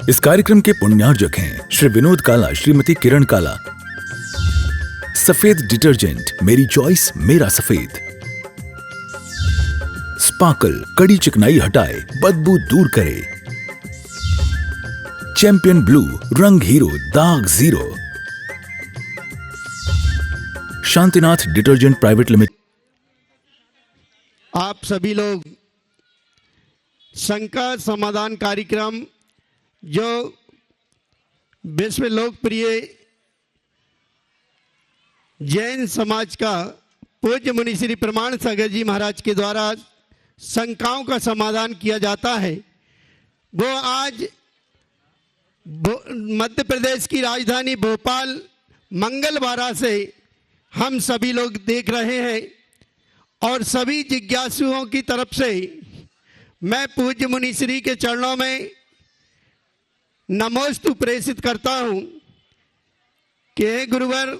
इस कार्यक्रम के पुण्यार्जक हैं श्री विनोद काला, श्रीमती किरण काला। सफेद डिटर्जेंट, मेरी चॉइस मेरा सफेद। स्पार्कल, कड़ी चिकनाई हटाए, बदबू दूर करे। चैंपियन ब्लू, रंग हीरो, दाग zero. Shantinath detergent private limited. आप सभी लोग शंका समाधान कार्यक्रम जो विश्व लोकप्रिय जैन समाज का पूज्य मुनि श्री प्रमाण सागर जी महाराज के द्वारा शंकाओं का समाधान किया जाता है, वो आज मध्य प्रदेश की राजधानी भोपाल मंगलवारा से हम सभी लोग देख रहे हैं। और सभी जिज्ञासुओं की तरफ से मैं पूज्य मुनि श्री के चरणों में नमोस्तु प्रेषित करता हूं कि हे गुरुवर,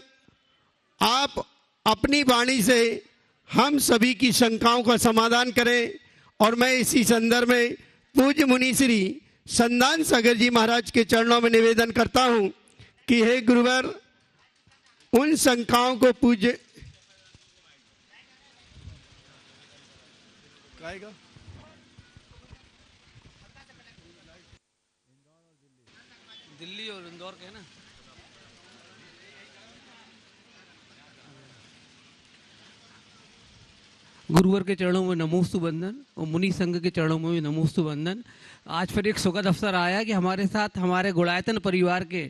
आप अपनी वाणी से हम सभी की शंकाओं का समाधान करें। और मैं इसी संदर्भ में पूज्य मुनि श्री संदान सागर जी महाराज के चरणों में निवेदन करता हूं कि हे गुरुवर, उन शंकाओं को पूज्य दिल्ली और इंदौर के ना। गुरुवर के चरणों में नमोस्तु वंदन और मुनि संघ के चरणों में भी नमोस्तु वंदन। आज फिर एक सुखद अवसर आया कि हमारे साथ हमारे गुणायतन परिवार के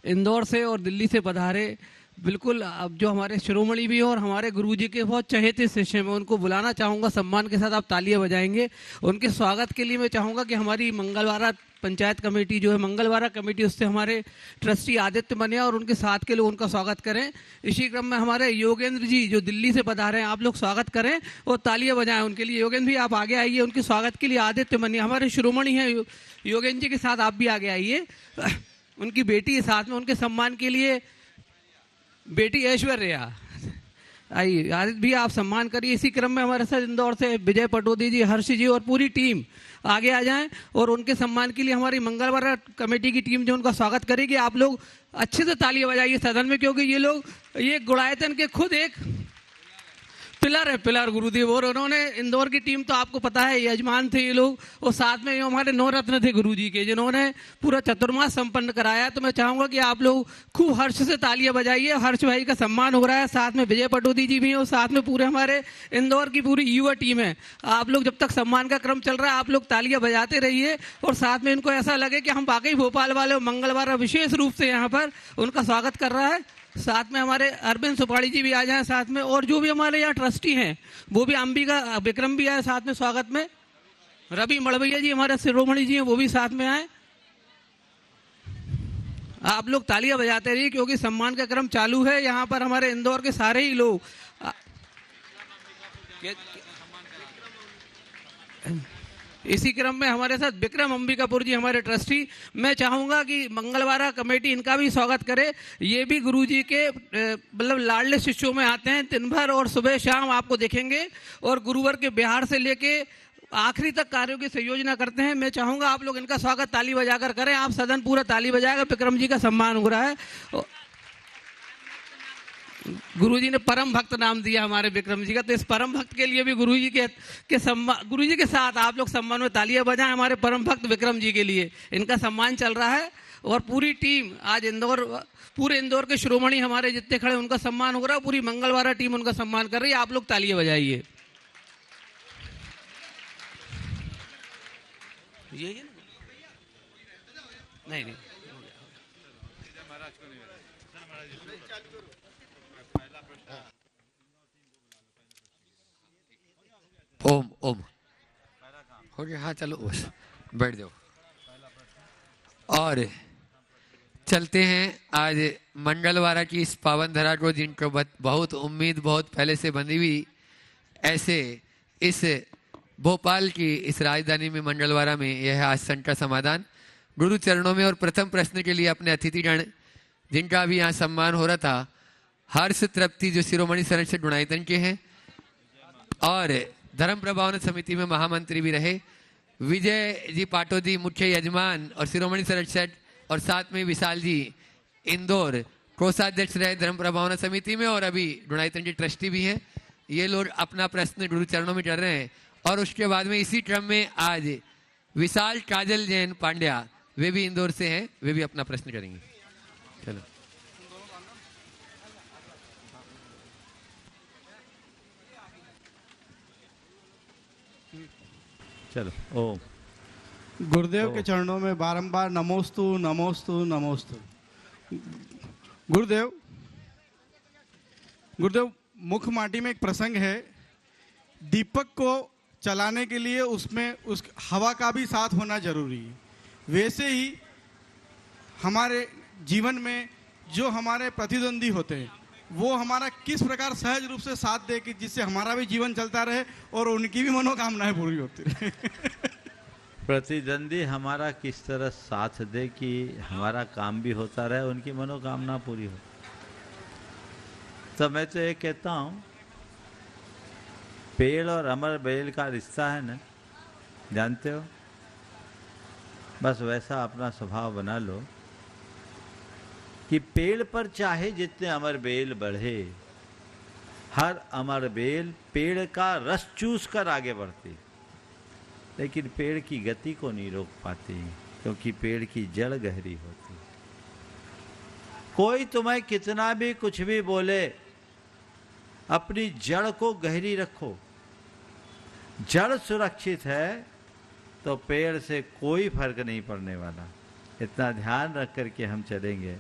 इंदौर से और दिल्ली से पधारे बिल्कुल अब जो हमारे शिरोमणि भी और हमारे गुरुजी के बहुत चहेते शिष्य हैं। मैं उनको बुलाना चाहूँगा, सम्मान के साथ आप तालियां बजाएंगे। उनके स्वागत के लिए मैं चाहूँगा कि हमारी मंगलवारा पंचायत कमेटी जो है मंगलवारा कमेटी, उससे हमारे ट्रस्टी आदित्य मनिया और उनके साथ के लोग उनका स्वागत करें। इसी क्रम में हमारे योगेंद्र जी जो दिल्ली से पधारे हैं, आप लोग स्वागत करें और तालियां बजाएं उनके लिए। योगेंद्र भी आप आगे आइए, उनके स्वागत के लिए आदित्य मनिया हमारे शिरोमणि हैं। योगेंद्र जी के साथ आप भी आगे आइए। उनकी बेटी है साथ में, उनके सम्मान के लिए बेटी ऐश्वर्या आइए। आदित्य भी आप सम्मान करिए। इसी क्रम में हमारे साथ इंदौर से विजय पटोदी जी, हर्ष जी और पूरी टीम आगे आ जाएं और उनके सम्मान के लिए हमारी मंगलवार कमेटी की टीम जो उनका स्वागत करेगी। आप लोग अच्छे से तालियां बजाइए सदन में, क्योंकि ये लोग ये गुणायतन के खुद एक पिलर है, पिलर गुरुदेव। और उन्होंने इंदौर की टीम तो आपको पता है यजमान थे ये लोग, और साथ में हमारे 9 रत्न थे गुरुजी के जिन्होंने पूरा चतुर्मास संपन्न कराया। तो मैं चाहूंगा कि आप लोग खूब हर्ष से तालियां बजाइए। हर्ष भाई का सम्मान हो रहा है, साथ में विजय पटोदी जी भी हैं और साथ में पूरे हमारे इंदौर की पूरी युवा टीम है। आप लोग जब तक सम्मान का क्रम चल रहा है आप लोग तालियां बजाते रहिए और साथ में इनको ऐसा लगे कि हम वाकई भोपाल वाले मंगलवार विशेष रूप से यहाँ पर उनका स्वागत कर रहा है। साथ में हमारे अरविंद सुपाड़ी जी भी आ जाएं साथ में, और जो भी हमारे यहाँ ट्रस्टी हैं वो भी, अंबिका विक्रम भी आए साथ में स्वागत में। रवि मड़वैया जी हमारे शिरोमणि जी हैं, वो भी साथ में आए। आप लोग तालियां बजाते रहिए क्योंकि सम्मान का क्रम चालू है। यहाँ पर हमारे इंदौर के सारे ही लोग इसी क्रम में हमारे साथ विक्रम अंबिकापुर जी हमारे ट्रस्टी। मैं चाहूंगा कि मंगलवारा कमेटी इनका भी स्वागत करे। ये भी गुरुजी के मतलब लाडले शिष्यों में आते हैं, दिन भर और सुबह शाम आपको देखेंगे और गुरुवर के बिहार से लेके आखिरी तक कार्यों की संयोजना करते हैं। मैं चाहूंगा आप लोग इनका स्वागत ताली बजाकर करें। आप सदन पूरा ताली बजाएगा। विक्रम जी का सम्मान हो रहा है। गुरुजी ने परम भक्त नाम दिया हमारे विक्रम जी का, तो इस परम भक्त के लिए भी गुरुजी के सम्मान, गुरुजी के साथ आप लोग सम्मान में तालियां बजाएं हमारे परम भक्त विक्रम जी के लिए। इनका सम्मान चल रहा है और पूरी टीम आज इंदौर, पूरे इंदौर के शिरोमणि हमारे जितने खड़े उनका सम्मान हो रहा है। पूरी मंगलवारा टीम उनका सम्मान कर रही है। आप लोग तालियां बजाइए। ये नहीं ओम ओम हो गया। हाँ चलो बस बैठ जाओ और चलते हैं आज मंगलवारा की इस पावन धरा को, जिनको बहुत उम्मीद बहुत पहले से बंधी हुई, ऐसे इस भोपाल की इस राजधानी में मंगलवारा में यह आज शंका समाधान गुरु चरणों में। और प्रथम प्रश्न के लिए अपने अतिथिगण जिनका भी यहाँ सम्मान हो रहा था, हर्ष तृप्ति जो शिरोमणि संरक्षक गुणायतन के हैं और धर्म प्रभावन समिति में महामंत्री भी रहे, विजय जी पाटोदी मुख्य यजमान और शिरोमणि सरक्षक और साथ में विशाल जी इंदौर कोषाध्यक्ष रहे धर्म प्रभावना समिति में और अभी ढूंढाईतन के ट्रस्टी भी हैं। ये लोग अपना प्रश्न गुरु चरणों में कर रहे हैं और उसके बाद में इसी क्रम में आज विशाल काजल जैन पांड्या वे भी इंदौर से हैं, वे भी अपना प्रश्न करेंगे। चलो चलो। ओम। गुरुदेव के चरणों में बारंबार नमोस्तु नमोस्तु नमोस्तु। गुरुदेव मुख्य माटी में एक प्रसंग है, दीपक को चलाने के लिए उसमें उस हवा का भी साथ होना जरूरी है। वैसे ही हमारे जीवन में जो हमारे प्रतिद्वंदी होते हैं वो हमारा किस प्रकार सहज रूप से साथ दे कि जिससे हमारा भी जीवन चलता रहे और उनकी भी मनोकामनाएं पूरी होती रहे। प्रतिद्वंदी हमारा किस तरह साथ दे कि हमारा काम भी होता रहे, उनकी मनोकामना पूरी हो। तो मैं तो ये कहता हूँ, पेड़ और अमर बेल का रिश्ता है ना, जानते हो, बस वैसा अपना स्वभाव बना लो कि पेड़ पर चाहे जितने अमर बेल बढ़े, हर अमर बेल पेड़ का रस चूस कर आगे बढ़ती, लेकिन पेड़ की गति को नहीं रोक पाती क्योंकि पेड़ की जड़ गहरी होती। कोई तुम्हें कितना भी कुछ भी बोले, अपनी जड़ को गहरी रखो। जड़ सुरक्षित है तो पेड़ से कोई फर्क नहीं पड़ने वाला। इतना ध्यान रख करके हम चलेंगे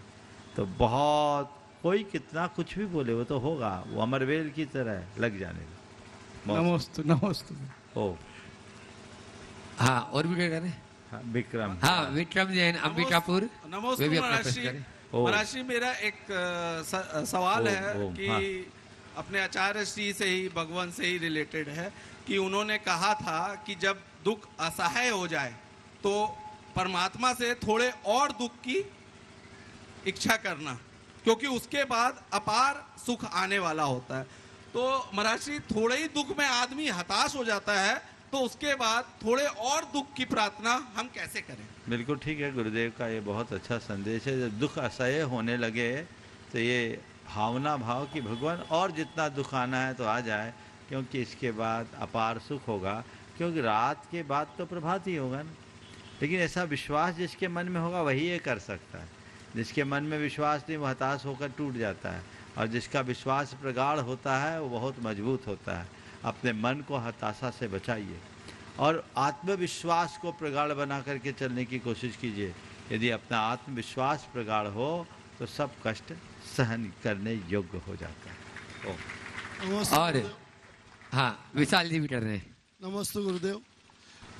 तो बहुत, कोई कितना कुछ भी बोले वो तो होगा, वो अमरवेल की तरह लग जाने। नमोस्तु नमोस्तु। ओ हाँ, और भी क्या करें? हाँ, विक्रम। हाँ, विक्रम जैन अंबिकापुर, वे भी अपना प्रश्न करें। महर्षि, मेरा एक सवाल है कि हाँ। अपने आचार्य श्री से ही, भगवान से ही रिलेटेड है कि उन्होंने कहा था कि जब दुख असहाय हो जाए तो परमात्मा से थोड़े और दुख की इच्छा करना, क्योंकि उसके बाद अपार सुख आने वाला होता है। तो महर्षि, थोड़े ही दुख में आदमी हताश हो जाता है, तो उसके बाद थोड़े और दुख की प्रार्थना हम कैसे करें? बिल्कुल ठीक है, गुरुदेव का ये बहुत अच्छा संदेश है। जब दुख असह्य होने लगे तो ये भावना भाव कि भगवान और जितना दुख आना है तो आ जाए, क्योंकि इसके बाद अपार सुख होगा, क्योंकि रात के बाद तो प्रभात ही होगा ना। लेकिन ऐसा विश्वास जिसके मन में होगा वही ये कर सकता है। जिसके मन में विश्वास नहीं वो हताश होकर टूट जाता है, और जिसका विश्वास प्रगाढ़ होता है वो बहुत मजबूत होता है। अपने मन को हताशा से बचाइए और आत्मविश्वास को प्रगाढ़ बना करके चलने की कोशिश कीजिए। यदि अपना आत्मविश्वास प्रगाढ़ हो तो सब कष्ट सहन करने योग्य हो जाता है। और हाँ, विशाल जी भी कर रहे हैं। नमस्ते गुरुदेव।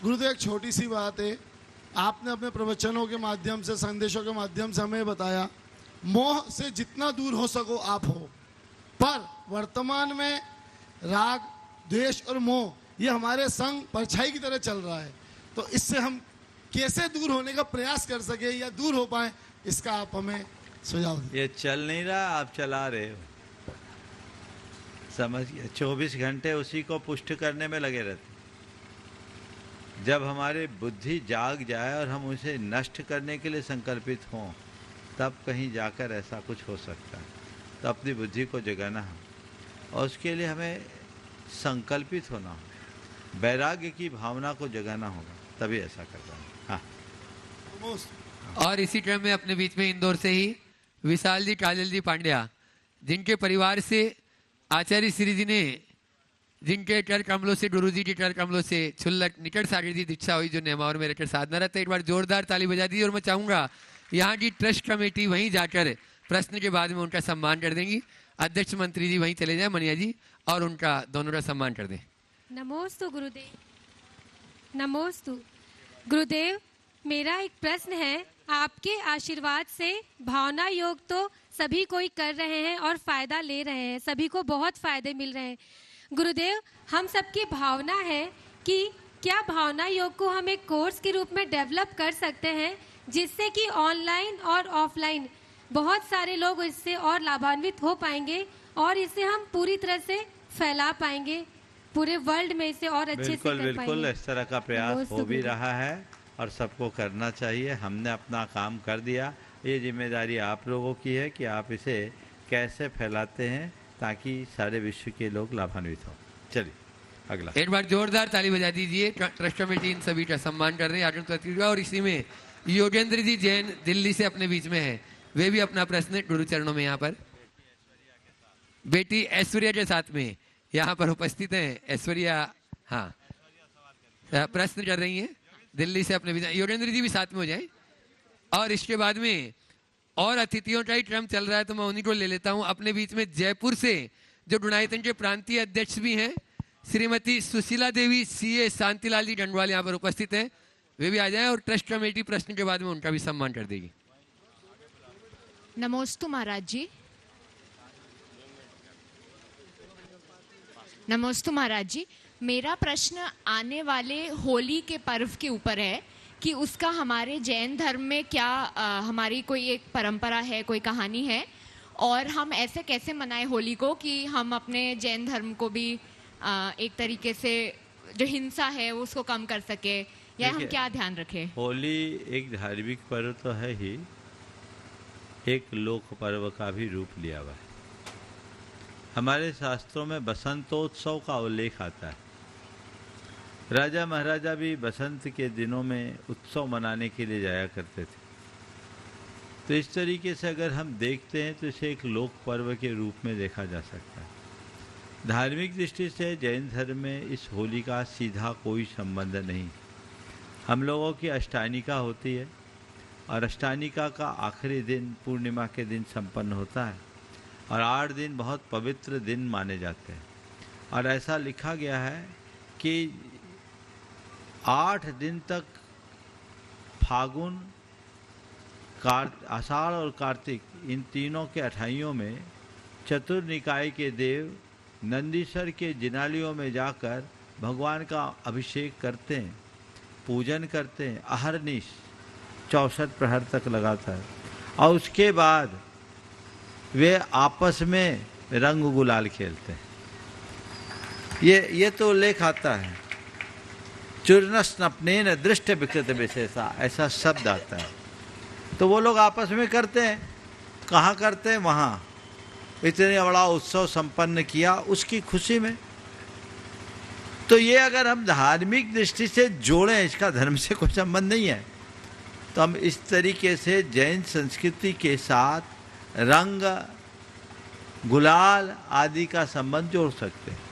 गुरुदेव, एक छोटी सी बात है, आपने अपने प्रवचनों के माध्यम से, संदेशों के माध्यम से हमें बताया, मोह से जितना दूर हो सको आप हो। पर वर्तमान में राग, द्वेष और मोह ये हमारे संग परछाई की तरह चल रहा है, तो इससे हम कैसे दूर होने का प्रयास कर सके या दूर हो पाए, इसका आप हमें सुझाव दें। ये चल नहीं रहा, आप चला रहे हो, समझिए। 24 घंटे उसी को पुष्ट करने में लगे रहते। जब हमारी बुद्धि जाग जाए और हम उसे नष्ट करने के लिए संकल्पित हों, तब कहीं जाकर ऐसा कुछ हो सकता है। तो अपनी बुद्धि को जगाना है और उसके लिए हमें संकल्पित होना होगा, वैराग्य की भावना को जगाना होगा, तभी ऐसा कर पाएंगे। हाँ। और इसी क्रम में अपने बीच में इंदौर से ही विशाल जी काजल जी पांड्या, जिनके परिवार से आचार्य श्री जी ने, जिनके कर कमलों से, गुरु जी के कर कमलों से छुल्लक निकट सागर जी दीक्षा हुई, जो नेमावर में रहकर साधना रहता है। एक बार जोरदार ताली बजा दी। और मैं चाहूंगा यहाँ की ट्रस्ट कमेटी वहीं जाकर प्रश्न के बाद में उनका सम्मान कर देंगी। अध्यक्ष मंत्री जी वहीं चले जाए, मनिया जी, और उनका दोनों का सम्मान कर दें। नमोस्तु गुरुदेव। नमोस्तु गुरुदेव, मेरा एक प्रश्न है। आपके आशीर्वाद से भावना योग तो सभी कोई कर रहे हैं और फायदा ले रहे हैं, सभी को बहुत फायदे मिल रहे हैं। गुरुदेव, हम सबकी भावना है कि क्या भावना योग को हम एक कोर्स के रूप में डेवलप कर सकते हैं, जिससे कि ऑनलाइन और ऑफलाइन बहुत सारे लोग इससे और लाभान्वित हो पाएंगे और इसे हम पूरी तरह से फैला पाएंगे पूरे वर्ल्ड में इसे और अच्छे से बिल्कुल कर बिल्कुल पाएंगे। इस तरह का प्रयास नमोस्तु हो भी गुरुदेव। रहा है और सबको करना चाहिए। हमने अपना काम कर दिया, ये जिम्मेदारी आप लोगों की है कि आप इसे कैसे फैलाते हैं ताकि सारे विश्व के लोग लाभान्वित हों। चलिए अगला। एक बार जोरदार ताली बजा दीजिए। ट्रस्ट कमेटी इन सभी का सम्मान कर रहे हैं आर्जन प्रति का। और इसी में योगेंद्र जी जैन दिल्ली से अपने बीच में है, वे भी अपना प्रश्न गुरु चरणों में यहाँ पर बेटी ऐश्वर्या के साथ में यहाँ पर उपस्थित हैं। ऐश्वर्या हाँ प्रश्न कर रही हैं दिल्ली से अपने बीच। योगेंद्र जी भी साथ में हो जाए। और इसके बाद में और अतिथियों का ही क्रम चल रहा है तो मैं उन्हीं को ले लेता हूँ। अपने बीच में जयपुर से जो गुणायतन के प्रांतीय अध्यक्ष भी हैं श्रीमती सुशीला देवी सीए शांतिलाल जी गंगवाल यहाँ पर उपस्थित हैं, वे भी आ जाएं और ट्रस्ट कमेटी प्रश्न के बाद में उनका भी सम्मान कर देगी। नमोस्तु महाराज जी। नमोस्तु महाराज जी। मेरा प्रश्न आने वाले होली के पर्व के ऊपर है कि उसका हमारे जैन धर्म में क्या हमारी कोई एक परंपरा है, कोई कहानी है, और हम ऐसे कैसे मनाएं होली को कि हम अपने जैन धर्म को भी एक तरीके से जो हिंसा है उसको कम कर सके, या हम क्या ध्यान रखें? होली एक धार्मिक पर्व तो है ही, एक लोक पर्व का भी रूप लिया हुआ है। हमारे शास्त्रों में बसंतोत्सव का उल्लेख आता है। राजा महाराजा भी बसंत के दिनों में उत्सव मनाने के लिए जाया करते थे। तो इस तरीके से अगर हम देखते हैं तो इसे एक लोक पर्व के रूप में देखा जा सकता है। धार्मिक दृष्टि से जैन धर्म में इस होली का सीधा कोई संबंध नहीं। हम लोगों की अष्टानिका होती है और अष्टानिका का आखिरी दिन पूर्णिमा के दिन संपन्न होता है और 8 दिन बहुत पवित्र दिन माने जाते हैं। और ऐसा लिखा गया है कि 8 दिन तक फागुन, आषाढ़ और कार्तिक इन तीनों के अठाइयों में चतुर्निकाय के देव नंदीश्वर के जिनालियों में जाकर भगवान का अभिषेक करते हैं, पूजन करते हैं। अहरनिश 64 प्रहर तक लगाता है और उसके बाद वे आपस में रंग गुलाल खेलते हैं। ये तो उल्लेख आता है। चूर्णस्नपनेन दृष्ट विकृत विशेषा, ऐसा शब्द आता है। तो वो लोग आपस में करते हैं। कहाँ करते हैं? वहाँ इतने बड़ा उत्सव संपन्न किया उसकी खुशी में। तो ये अगर हम धार्मिक दृष्टि से जोड़ें, इसका धर्म से कोई संबंध नहीं है। तो हम इस तरीके से जैन संस्कृति के साथ रंग, गुलाल आदि का संबंध जोड़ सकते हैं।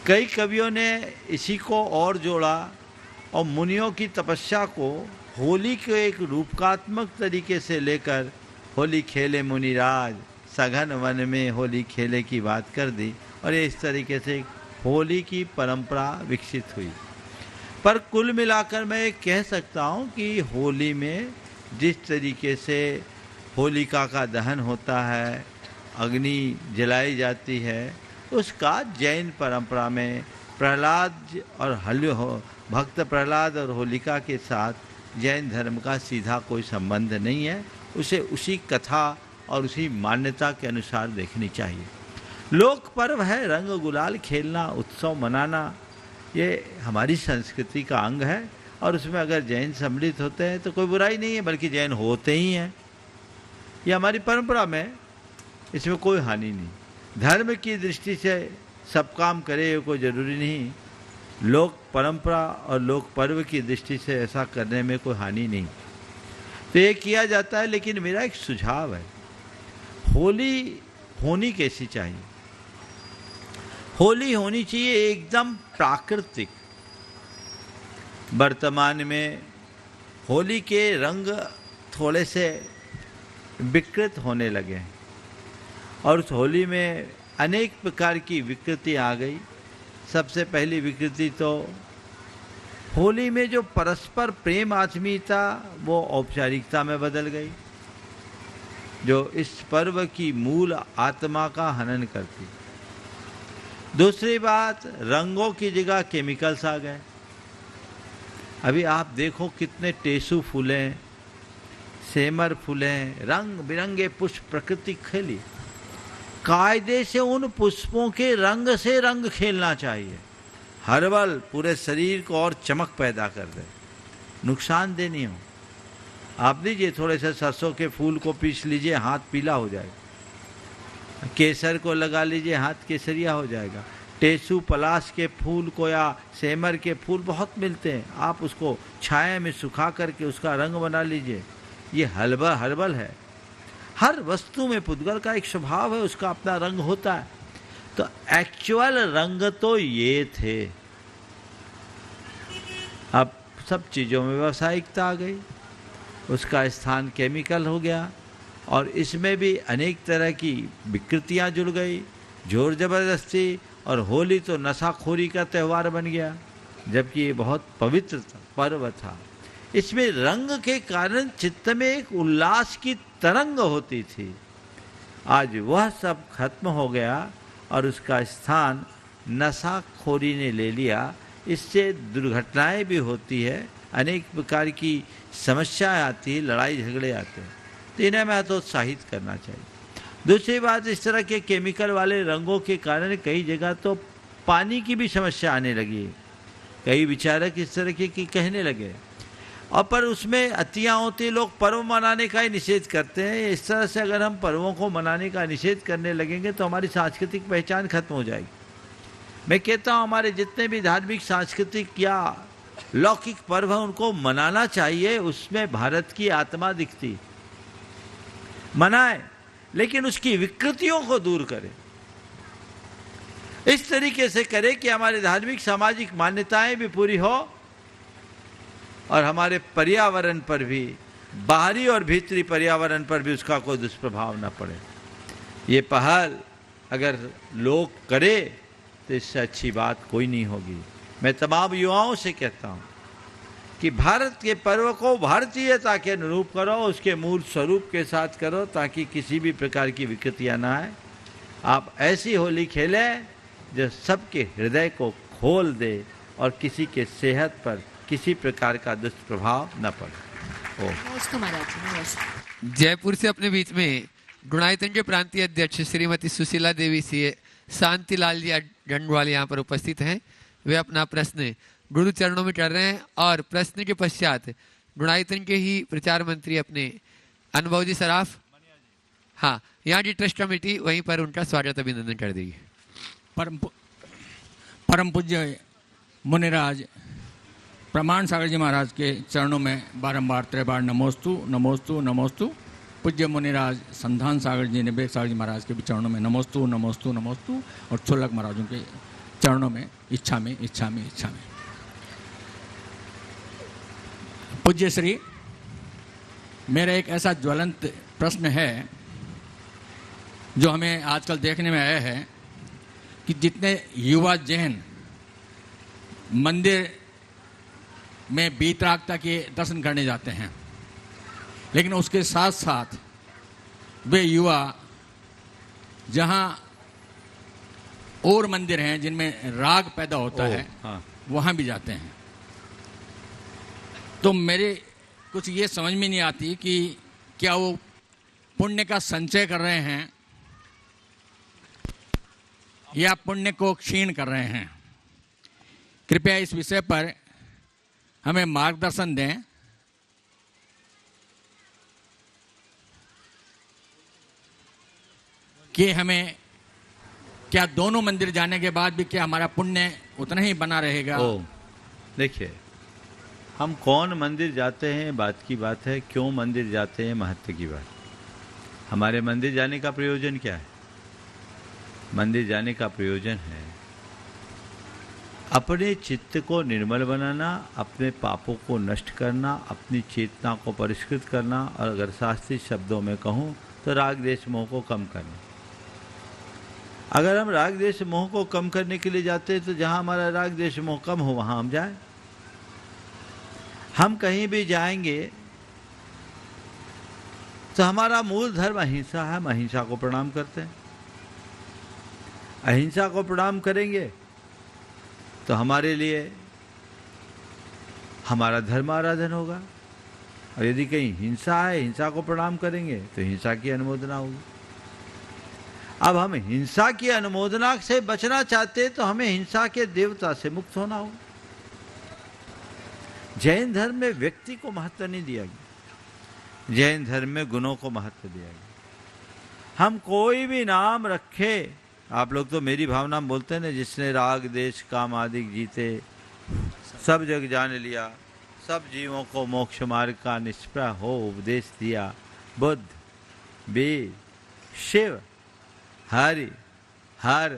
कई कवियों ने इसी को और जोड़ा और मुनियों की तपस्या को होली के एक रूपकात्मक तरीके से लेकर होली खेले मुनिराज सघन वन में होली खेले की बात कर दी और ये इस तरीके से होली की परंपरा विकसित हुई। पर कुल मिलाकर मैं ये कह सकता हूँ कि होली में जिस तरीके से होलिका का दहन होता है, अग्नि जलाई जाती है, उसका जैन परंपरा में प्रहलाद और भक्त प्रहलाद और होलिका के साथ जैन धर्म का सीधा कोई संबंध नहीं है। उसे उसी कथा और उसी मान्यता के अनुसार देखनी चाहिए। लोक पर्व है, रंग गुलाल खेलना, उत्सव मनाना, ये हमारी संस्कृति का अंग है और उसमें अगर जैन सम्मिलित होते हैं तो कोई बुराई नहीं है, बल्कि जैन होते ही हैं। ये हमारी परंपरा में, इसमें कोई हानि नहीं। धर्म की दृष्टि से सब काम करे कोई ज़रूरी नहीं। लोक परंपरा और लोक पर्व की दृष्टि से ऐसा करने में कोई हानि नहीं। तो ये किया जाता है। लेकिन मेरा एक सुझाव है, होली होनी कैसी चाहिए? होली होनी चाहिए एकदम प्राकृतिक। वर्तमान में होली के रंग थोड़े से विकृत होने लगे हैं और उस होली में अनेक प्रकार की विकृति आ गई। सबसे पहली विकृति तो होली में जो परस्पर प्रेम आत्मीयता वो औपचारिकता में बदल गई, जो इस पर्व की मूल आत्मा का हनन करती। दूसरी बात, रंगों की जगह केमिकल्स आ गए। अभी आप देखो कितने टेसू फूले, सेमर फूले, रंग बिरंगे पुष्प प्रकृति खेली। कायदे से उन पुष्पों के रंग से रंग खेलना चाहिए। हर्बल पूरे शरीर को और चमक पैदा कर दे, नुकसानदेह नहीं हो। आप लीजिए थोड़े से सरसों के फूल को पीस लीजिए, हाथ पीला हो जाएगा। केसर को लगा लीजिए, हाथ केसरिया हो जाएगा। टेसू पलाश के फूल को या सेमर के फूल बहुत मिलते हैं, आप उसको छाया में सुखा करके उसका रंग बना लीजिए, ये हर्बल है। हर वस्तु में पुद्गल का एक स्वभाव है, उसका अपना रंग होता है। तो एक्चुअल रंग तो ये थे। अब सब चीज़ों में व्यावसायिकता आ गई, उसका स्थान केमिकल हो गया और इसमें भी अनेक तरह की विकृतियां जुड़ गई, जोर जबरदस्ती। और होली तो नशाखोरी का त्यौहार बन गया, जबकि ये बहुत पवित्र पर्व था। इसमें रंग के कारण चित्त में एक उल्लास की तरंग होती थी। आज वह सब खत्म हो गया और उसका स्थान नशाखोरी ने ले लिया। इससे दुर्घटनाएं भी होती है, अनेक प्रकार की समस्याएं आती है, लड़ाई झगड़े आते हैं। तो इन्हें हमें हतोत्साहित करना चाहिए। दूसरी बात, इस तरह के केमिकल वाले रंगों के कारण कई जगह तो पानी की भी समस्या आने लगी। कई विचारक इस तरह की कहने लगे, और पर उसमें अतियाँ होती, लोग पर्व मनाने का ही निषेध करते हैं। इस तरह से अगर हम पर्वों को मनाने का निषेध करने लगेंगे तो हमारी सांस्कृतिक पहचान खत्म हो जाएगी। मैं कहता हूँ हमारे जितने भी धार्मिक, सांस्कृतिक या लौकिक पर्व हैं उनको मनाना चाहिए, उसमें भारत की आत्मा दिखती। मनाए, लेकिन उसकी विकृतियों को दूर करें, इस तरीके से करें कि हमारे धार्मिक सामाजिक मान्यताएं भी पूरी हो और हमारे पर्यावरण पर भी, बाहरी और भीतरी पर्यावरण पर भी उसका कोई दुष्प्रभाव न पड़े। ये पहल अगर लोग करें तो इससे अच्छी बात कोई नहीं होगी। मैं तमाम युवाओं से कहता हूँ कि भारत के पर्व को भारतीयता के अनुरूप करो, उसके मूल स्वरूप के साथ करो, ताकि किसी भी प्रकार की विकृतियाँ ना आए। आप ऐसी होली खेलें जो सबके हृदय को खोल दे और किसी के सेहत पर किसी प्रकार का दुष्प्रभाव न पड़े। जयपुर से अपने बीच में गुणायतन के प्रांतीय अध्यक्ष श्रीमती सुशीला देवी सी शांतिलाल जी डंडवाल यहाँ पर उपस्थित हैं। वे अपना प्रश्न गुरु चरणों में कर रहे हैं और प्रश्न के पश्चात गुणायतन के ही प्रचार मंत्री अपने अनुभव जी सराफ, हाँ, यहाँ की ट्रस्ट कमेटी वहीं पर उनका स्वागत अभिनंदन कर देगी। परम पूज्य मुनिराज प्रमाण सागर जी महाराज के चरणों में बारंबार त्रिबार नमोस्तु नमोस्तु नमोस्तु। पूज्य मुनिराज संधान सागर जी, निबेक सागर जी महाराज के भी चरणों में नमोस्तु नमोस्तु नमोस्तु। और छोलक महाराजों के चरणों में इच्छा में इच्छा में इच्छा में। पूज्य श्री, मेरा एक ऐसा ज्वलंत प्रश्न है जो हमें आजकल देखने में आया है कि जितने युवा जैन मंदिर में वीतरागता के दर्शन करने जाते हैं, लेकिन उसके साथ साथ वे युवा जहां और मंदिर हैं जिनमें राग पैदा होता है, हाँ। वहां भी जाते हैं। तो मेरे कुछ ये समझ में नहीं आती कि क्या वो पुण्य का संचय कर रहे हैं या पुण्य को क्षीण कर रहे हैं। कृपया इस विषय पर हमें मार्गदर्शन दें। कि हमें क्या दोनों मंदिर जाने के बाद भी क्या हमारा पुण्य उतना ही बना रहेगा? देखिए, हम कौन मंदिर जाते हैं बात की बात है, क्यों मंदिर जाते हैं महत्व की बात। हमारे मंदिर जाने का प्रयोजन क्या है? मंदिर जाने का प्रयोजन है अपने चित्त को निर्मल बनाना, अपने पापों को नष्ट करना, अपनी चेतना को परिष्कृत करना, और अगर शास्त्रीय शब्दों में कहूँ तो राग द्वेष मोह को कम करना। अगर हम राग द्वेष मोह को कम करने के लिए जाते हैं तो जहाँ हमारा राग द्वेष मोह कम हो वहाँ हम जाएं। हम कहीं भी जाएंगे तो हमारा मूल धर्म अहिंसा है, हम अहिंसा को प्रणाम करते हैं। अहिंसा को प्रणाम करेंगे तो हमारे लिए हमारा धर्म आराधन होगा, और यदि कहीं हिंसा है, हिंसा को प्रणाम करेंगे तो हिंसा की अनुमोदना होगी। अब हम हिंसा की अनुमोदना से बचना चाहते तो हमें हिंसा के देवता से मुक्त होना होगा। जैन धर्म में व्यक्ति को महत्व नहीं दिया गया, जैन धर्म में गुणों को महत्व दिया गया। हम कोई भी नाम रखे, आप लोग तो मेरी भावना में बोलते हैं ना, जिसने राग देश काम आदि जीते, सब जग जान लिया, सब जीवों को मोक्ष मार्ग का निष्प्रह हो उपदेश दिया। बुद्ध, वीर, शिव, हरि, हर,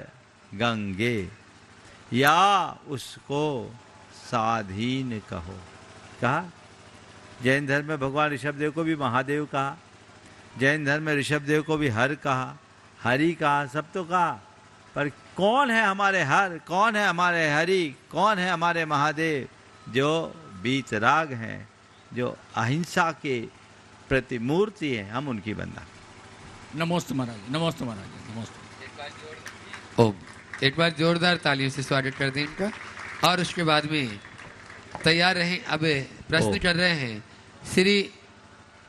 गंगे, या उसको स्वाधीन कहो। कहा जैन धर्म में भगवान ऋषभदेव को भी महादेव कहा, जैन धर्म में ऋषभदेव को भी हर कहा, हरि कहा, सब तो कहा, पर कौन है हमारे हर, कौन है हमारे हरि, कौन है हमारे महादेव? जो बीतराग हैं, जो अहिंसा के प्रतिमूर्ति हैं, हम उनकी बंदा। नमोस्तु महाराज, नमोस्तु महाराज, नमोस्तु। ओम। एक बार जोरदार तालियों से स्वागत कर दें इनका। और उसके बाद में तैयार रहें। अब प्रश्न कर रहे हैं श्री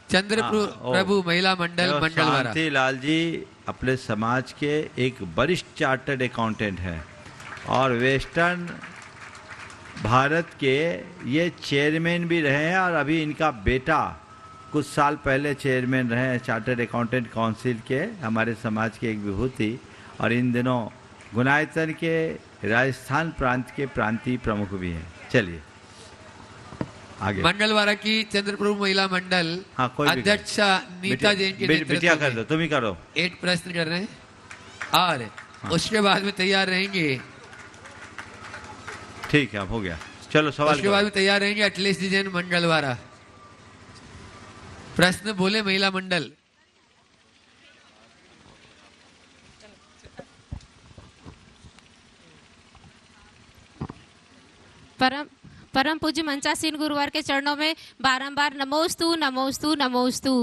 चंद्र प्रभु महिला मंडल मंगलवारा। शांति लाल जी अपने समाज के एक वरिष्ठ चार्टर्ड अकाउंटेंट हैं और वेस्टर्न भारत के ये चेयरमैन भी रहे हैं, और अभी इनका बेटा कुछ साल पहले चेयरमैन रहे हैं चार्टर्ड अकाउंटेंट काउंसिल के, हमारे समाज के एक विभूति, और इन दिनों गुनायतन के राजस्थान प्रांत के प्रांतीय प्रमुख भी हैं। चलिए आगे। मंगलवारा की चंद्रप्रभु महिला मंडल अध्यक्ष नीता जैन के बिटिया कर दो, तुम ही करो। एक प्रश्न कर रहे हैं और उसके बाद में तैयार रहेंगे। ठीक है, अब हो गया, चलो सवाल। उसके बाद में तैयार रहेंगे अखिलेश जी जैन मंगलवारा। प्रश्न बोले महिला मंडल। परम पूज्य मंचासीन गुरुवार के चरणों में बारंबार नमोस्तु नमोस्तु नमोस्तु।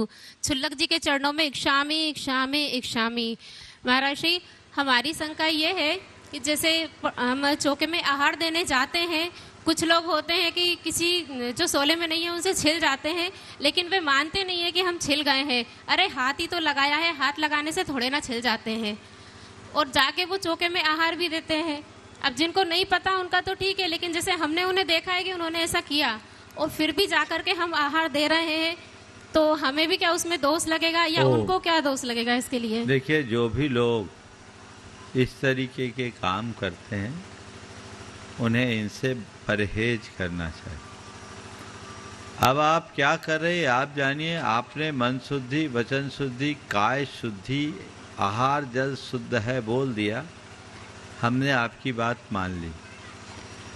छुल्लक जी के चरणों में इक्षामी इक्षामी इक्षामी। महाराज श्री, हमारी शंका ये है कि जैसे हम चौके में आहार देने जाते हैं, कुछ लोग होते हैं कि किसी जो सोले में नहीं है उनसे छिल जाते हैं, लेकिन वे मानते नहीं है कि हम छिल गए हैं। अरे हाथ ही तो लगाया है, हाथ लगाने से थोड़े ना छिल जाते हैं, और जाके वो चौके में आहार भी देते हैं। अब जिनको नहीं पता उनका तो ठीक है, लेकिन जैसे हमने उन्हें देखा है कि उन्होंने ऐसा किया और फिर भी जाकर के हम आहार दे रहे हैं, तो हमें भी क्या उसमें दोष लगेगा या उनको क्या दोष लगेगा इसके लिए? देखिए, जो भी लोग इस तरीके के काम करते हैं उन्हें इनसे परहेज करना चाहिए। अब आप क्या कर रहे हैं आप जानिए। आपने मन शुद्धि, वचन शुद्धि, काय शुद्धि, आहार जल शुद्ध है बोल दिया, हमने आपकी बात मान ली,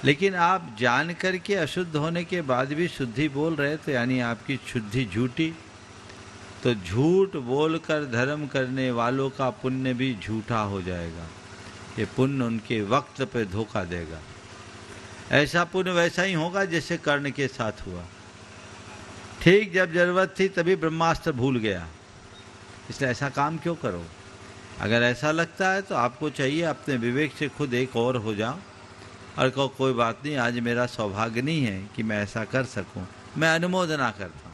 लेकिन आप जान करके अशुद्ध होने के बाद भी शुद्धि बोल रहे, तो यानी आपकी शुद्धि झूठी। तो झूठ बोलकर धर्म करने वालों का पुण्य भी झूठा हो जाएगा। ये पुण्य उनके वक्त पे धोखा देगा। ऐसा पुण्य वैसा ही होगा जैसे कर्ण के साथ हुआ। ठीक जब जरूरत थी तभी ब्रह्मास्त्र भूल गया, इसलिए ऐसा काम क्यों करो। अगर ऐसा लगता है तो आपको चाहिए अपने विवेक से खुद एक और हो जाओ और कहो कोई बात नहीं, आज मेरा सौभाग्य नहीं है कि मैं ऐसा कर सकूं, मैं अनुमोदना करता हूं।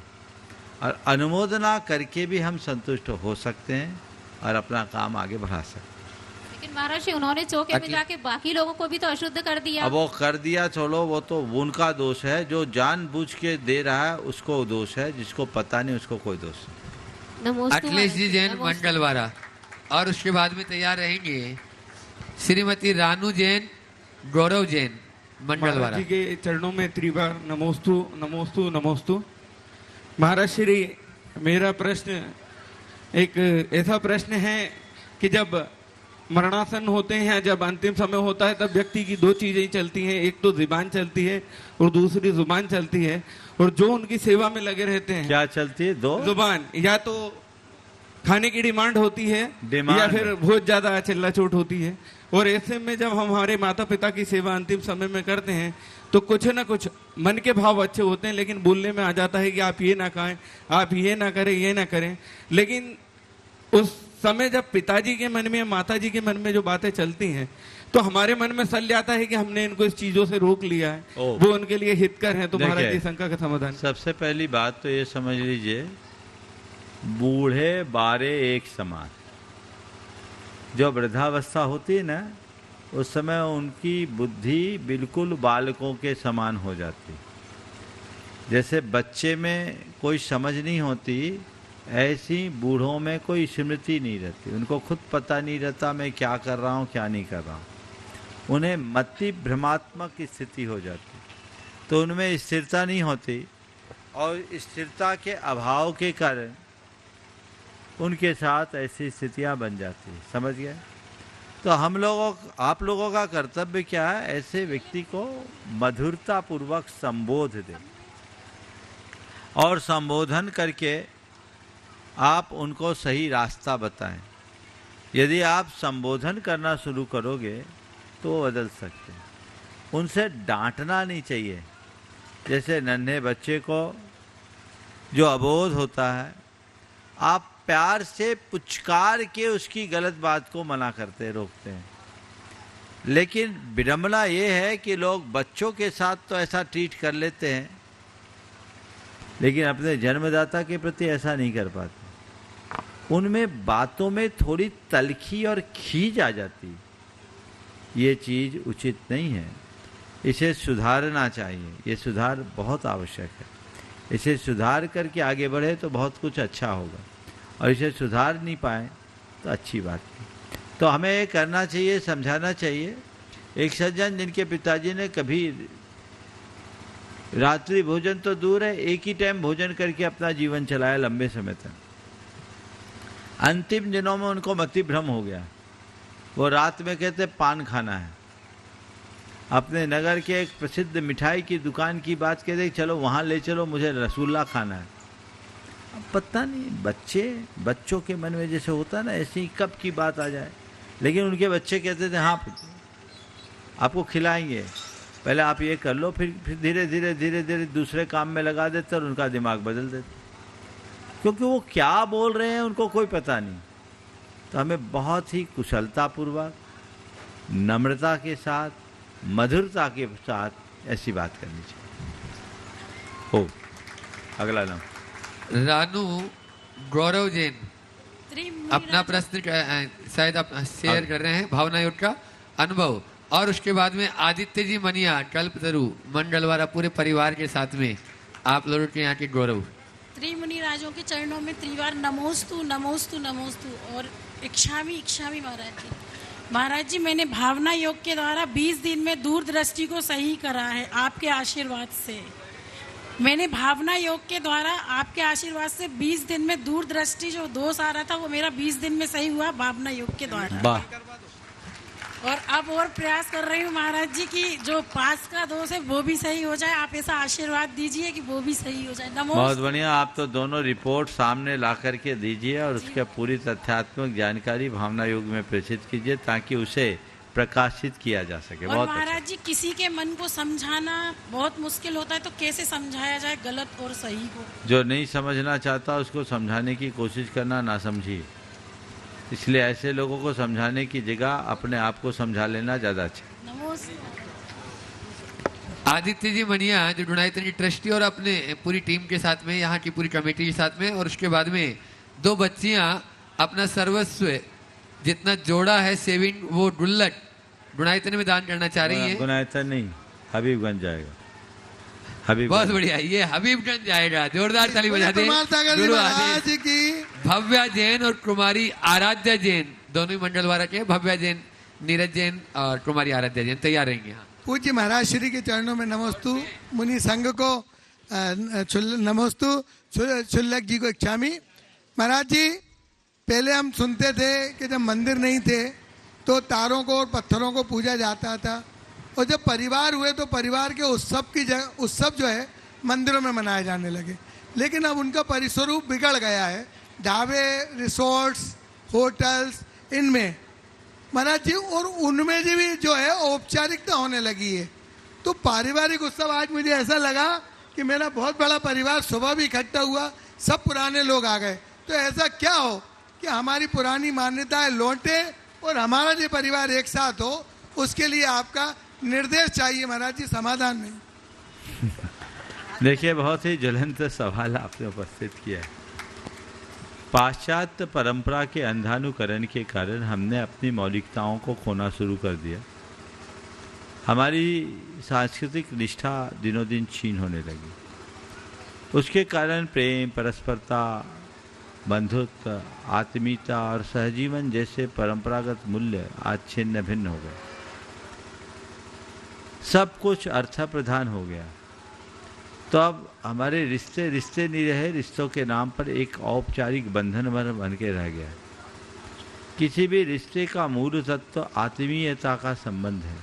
और अनुमोदना करके भी हम संतुष्ट हो सकते हैं और अपना काम आगे बढ़ा सकते हैं। लेकिन महाराज जी, उन्होंने चौके में जाके बाकी लोगों को भी तो अशुद्ध कर दिया। अब वो कर दिया, चलो वो तो उनका दोष है। जो जानबूझ के दे रहा है उसको दोष है, जिसको पता नहीं उसको कोई दोष नहीं। अखिलेश जी जैन मंगलवारा। और उसके बाद में तैयार रहेंगे श्रीमती रानू जैन, गौरव जैन मंगलवारा। जी के चरणों में त्रिबार नमोस्तु नमोस्तु नमोस्तु। महाराज श्री, मेरा प्रश्न एक ऐसा प्रश्न है कि जब मरणासन होते हैं, जब अंतिम समय होता है, तब व्यक्ति की दो चीजें चलती हैं, एक तो जुबान चलती है और दूसरी जुबान चलती है। और जो उनकी सेवा में लगे रहते हैं, क्या चलती है? दो जुबान, या तो खाने की डिमांड होती है या फिर बहुत ज्यादा चिल्ला चोट होती है। और ऐसे में जब हम हमारे माता पिता की सेवा अंतिम समय में करते हैं तो कुछ ना कुछ मन के भाव अच्छे होते हैं, लेकिन बोलने में आ जाता है कि आप ये ना खाएं, आप ये ना करें, ये ना करें। लेकिन उस समय जब पिताजी के मन में, माताजी के मन में जो बातें चलती हैं, तो हमारे मन में सल जाता है कि हमने इनको इस चीजों से रोक लिया है, वो उनके लिए हितकर है। तो महाराज की शंका का समाधान। सबसे पहली बात तो ये समझ लीजिए, बूढ़े बारे एक समान। जो वृद्धावस्था होती है ना, उस समय उनकी बुद्धि बिल्कुल बालकों के समान हो जाती। जैसे बच्चे में कोई समझ नहीं होती, ऐसी बूढ़ों में कोई स्मृति नहीं रहती। उनको खुद पता नहीं रहता मैं क्या कर रहा हूँ क्या नहीं कर रहा हूँ। उन्हें मति भ्रमात्मक स्थिति हो जाती, तो उनमें स्थिरता नहीं होती, और स्थिरता के अभाव के कारण उनके साथ ऐसी स्थितियाँ बन जाती है। समझ गए? तो आप लोगों का कर्तव्य क्या है? ऐसे व्यक्ति को मधुरता पूर्वक संबोध दें, और संबोधन करके आप उनको सही रास्ता बताएं। यदि आप संबोधन करना शुरू करोगे तो वो बदल सकते हैं। उनसे डांटना नहीं चाहिए। जैसे नन्हे बच्चे को जो अबोध होता है, आप प्यार से पुचकार के उसकी गलत बात को मना करते रोकते हैं। लेकिन विडंबना ये है कि लोग बच्चों के साथ तो ऐसा ट्रीट कर लेते हैं, लेकिन अपने जन्मदाता के प्रति ऐसा नहीं कर पाते। उनमें बातों में थोड़ी तलखी और खींच आ जाती। ये चीज़ उचित नहीं है, इसे सुधारना चाहिए। ये सुधार बहुत आवश्यक है। इसे सुधार करके आगे बढ़े तो बहुत कुछ अच्छा होगा, और इसे सुधार नहीं पाए तो अच्छी बात नहीं। तो हमें ये करना चाहिए, समझाना चाहिए। एक सज्जन जिनके पिताजी ने कभी रात्रि भोजन तो दूर है, एक ही टाइम भोजन करके अपना जीवन चलाया लंबे समय तक। अंतिम दिनों में उनको मति भ्रम हो गया। वो रात में कहते पान खाना है। अपने नगर के एक प्रसिद्ध मिठाई की दुकान की बात कहते चलो वहाँ ले चलो, मुझे रसगुल्ला खाना है। अब पता नहीं बच्चों के मन में जैसे होता ना, ऐसी कब की बात आ जाए। लेकिन उनके बच्चे कहते थे हाँ आपको खिलाएंगे, पहले आप ये कर लो, फिर धीरे धीरे दूसरे काम में लगा देते और उनका दिमाग बदल देते, क्योंकि वो क्या बोल रहे हैं उनको कोई पता नहीं। तो हमें बहुत ही कुशलतापूर्वक, नम्रता के साथ, मधुरता के साथ ऐसी बात करनी चाहिए। हो अगला नाम रानू गौरव जैन अपना प्रश्न शायद आप शेयर कर रहे हैं, भावना योग का अनुभव। और उसके बाद में आदित्य जी मनिया कल्पतरु मंगलवारा पूरे परिवार के साथ में आप लोगों के यहाँ के गौरव। त्रिमुनि राजों के चरणों में त्रिवार नमोस्तु नमोस्तु नमोस्तु। और इच्छामी महाराज जी, मैंने भावना योग के द्वारा 20 दिन में दूरदृष्टि को सही करा है आपके आशीर्वाद से। मैंने भावना योग के द्वारा आपके आशीर्वाद से 20 दिन में दूरदृष्टि जो दोष आ रहा था वो मेरा 20 दिन में सही हुआ भावना योग के द्वारा। और अब और प्रयास कर रही हूँ महाराज जी की जो पास का दोष है वो भी सही हो जाए। आप ऐसा आशीर्वाद दीजिए कि वो भी सही हो जाए। बहुत बढ़िया। आप तो दोनों रिपोर्ट सामने ला करके दीजिए और उसके पूरी तथ्यात्मक जानकारी भावना योग में प्रेषित कीजिए ताकि उसे प्रकाशित किया जा सके। और बहुत महाराज जी, किसी के मन को समझाना बहुत मुश्किल होता है, तो कैसे समझाया जाए गलत और सही को? जो नहीं समझना चाहता उसको समझाने की कोशिश करना ना समझिए। इसलिए ऐसे लोगों को समझाने की जगह अपने आप को समझा लेना ज्यादा अच्छा। आदित्य जी मनिया जो ढूंढाइतन की ट्रस्टी और अपने पूरी टीम के साथ में, यहाँ की पूरी कमेटी के साथ में, और उसके बाद में 2 बच्चियां अपना सर्वस्व जितना जोड़ा है सेविंग वो गुल्लक गुणायतन में दान करना चाह रही है। गुणायतन नहीं, हबीबगंज जाएगा। बहुत बढ़िया, ये हबीबगंज जाएगा। जोरदार ताली बजा दें। गुरु आदेश की भव्या जैन और कुमारी आराध्या जैन, दोनों ही मंगलवार के, भव्या जैन, नीरज जैन और कुमारी आराध्या जैन तैयार रहेंगे। हाँ। पूज्य महाराज श्री के चरणों में नमोस्तु। मुनि संघ को नमोस्तु। शुल्लक जी को इच्छामी। महाराज जी, पहले हम सुनते थे कि जब मंदिर नहीं थे तो तारों को और पत्थरों को पूजा जाता था, और जब परिवार हुए तो परिवार के उत्सव जो है मंदिरों में मनाए जाने लगे। लेकिन अब उनका परिस्वरूप बिगड़ गया है। ढाबे, रिसोर्ट्स, होटल्स, इनमें महाराज जी, और उनमें भी जो है औपचारिकता होने लगी है। तो पारिवारिक उत्सव, आज मुझे ऐसा लगा कि मेरा बहुत बड़ा परिवार सुबह भी इकट्ठा हुआ, सब पुराने लोग आ गए। तो ऐसा क्या हो कि हमारी पुरानी मान्यताएं लौटे और हमारा जो परिवार एक साथ हो, उसके लिए आपका निर्देश चाहिए महाराज जी, समाधान नहीं। देखिए, बहुत ही ज्वलंत सवाल आपने उपस्थित किया है। पाश्चात्य परंपरा के अंधानुकरण के कारण हमने अपनी मौलिकताओं को खोना शुरू कर दिया। हमारी सांस्कृतिक निष्ठा दिनों दिन क्षीण होने लगी। उसके कारण प्रेम, परस्परता, बंधुत्व, आत्मीयता और सहजीवन जैसे परंपरागत मूल्य आज छिन्न भिन्न हो गए। सब कुछ अर्थ प्रधान हो गया। तो अब हमारे रिश्ते रिश्ते नहीं रहे, रिश्तों के नाम पर एक औपचारिक बंधन बन के रह गया। किसी भी रिश्ते का मूल तत्व आत्मीयता का संबंध है,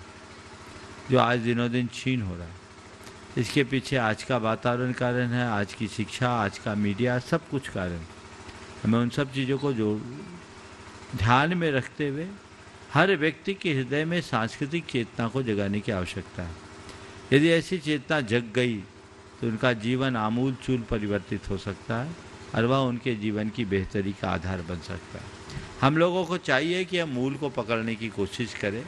जो आज दिनों दिन क्षीण हो रहा है। इसके पीछे आज का वातावरण कारण है, आज की शिक्षा, आज का मीडिया, सब कुछ कारण। हमें उन सब चीज़ों को जो ध्यान में रखते हुए हर व्यक्ति के हृदय में सांस्कृतिक चेतना को जगाने की आवश्यकता है। यदि ऐसी चेतना जग गई तो उनका जीवन आमूल चूल परिवर्तित हो सकता है और वह उनके जीवन की बेहतरी का आधार बन सकता है। हम लोगों को चाहिए कि हम मूल को पकड़ने की कोशिश करें,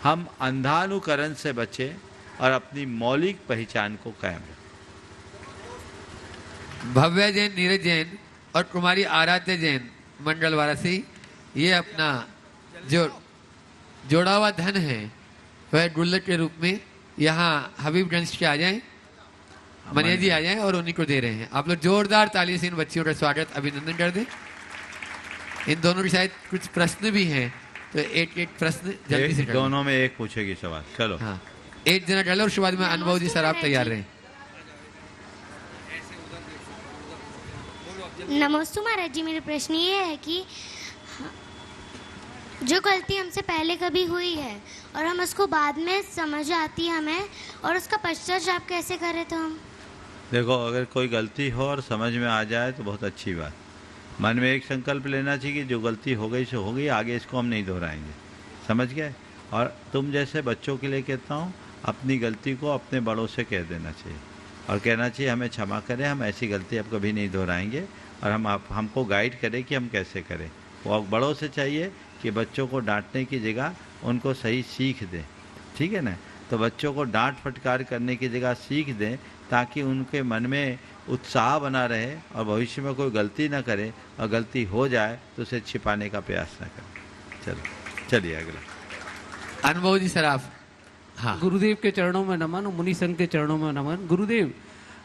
हम अंधानुकरण से बचें और अपनी मौलिक पहचान को कायम रखें। भव्य जैन, नीरज जैन और कुमारी आराध्य जैन मंगलवारा से ये अपना जो जोड़ा हुआ धन है वह गुल्लक के रूप में यहाँ हबीबगंज के आ जाएं, मनिया जी आ जाएं और उन्हीं को दे रहे हैं। आप लोग जोरदार ताली से इन बच्चियों का स्वागत, अभिनंदन कर दें। इन दोनों के शायद कुछ प्रश्न भी हैं, तो एक एक प्रश्न जल्दी से दोनों में एक पूछेगी सवाल। चलो हाँ, एक जना कर लो, उसके बाद में अनुभव जी सर आप तैयार रहें। नमस्ते महाराज जी, मेरा प्रश्न ये है कि जो गलती हमसे पहले कभी हुई है और हम उसको बाद में समझ आती है हमें, और उसका पश्चाताप कैसे करें? तो हम देखो, अगर कोई गलती हो और समझ में आ जाए तो बहुत अच्छी बात। मन में एक संकल्प लेना चाहिए कि जो गलती हो गई सो हो गई, आगे इसको हम नहीं दोहराएंगे। समझ गए? और तुम जैसे बच्चों के लिए कहता हूँ, अपनी गलती को अपने बड़ों से कह देना चाहिए और कहना चाहिए हमें क्षमा करें, हम ऐसी गलती अब कभी नहीं दोहराएंगे, और हमको गाइड करें कि हम कैसे करें। वो बड़ों से चाहिए कि बच्चों को डांटने की जगह उनको सही सीख दें, ठीक है ना? तो बच्चों को डांट फटकार करने की जगह सीख दें, ताकि उनके मन में उत्साह बना रहे और भविष्य में कोई गलती ना करे, और गलती हो जाए तो उसे छिपाने का प्रयास ना करें। चलो, चलिए अगला। अनुभव जी सर आप। हाँ, गुरुदेव के चरणों में नमन, मुनि संघ के चरणों में नमन। गुरुदेव,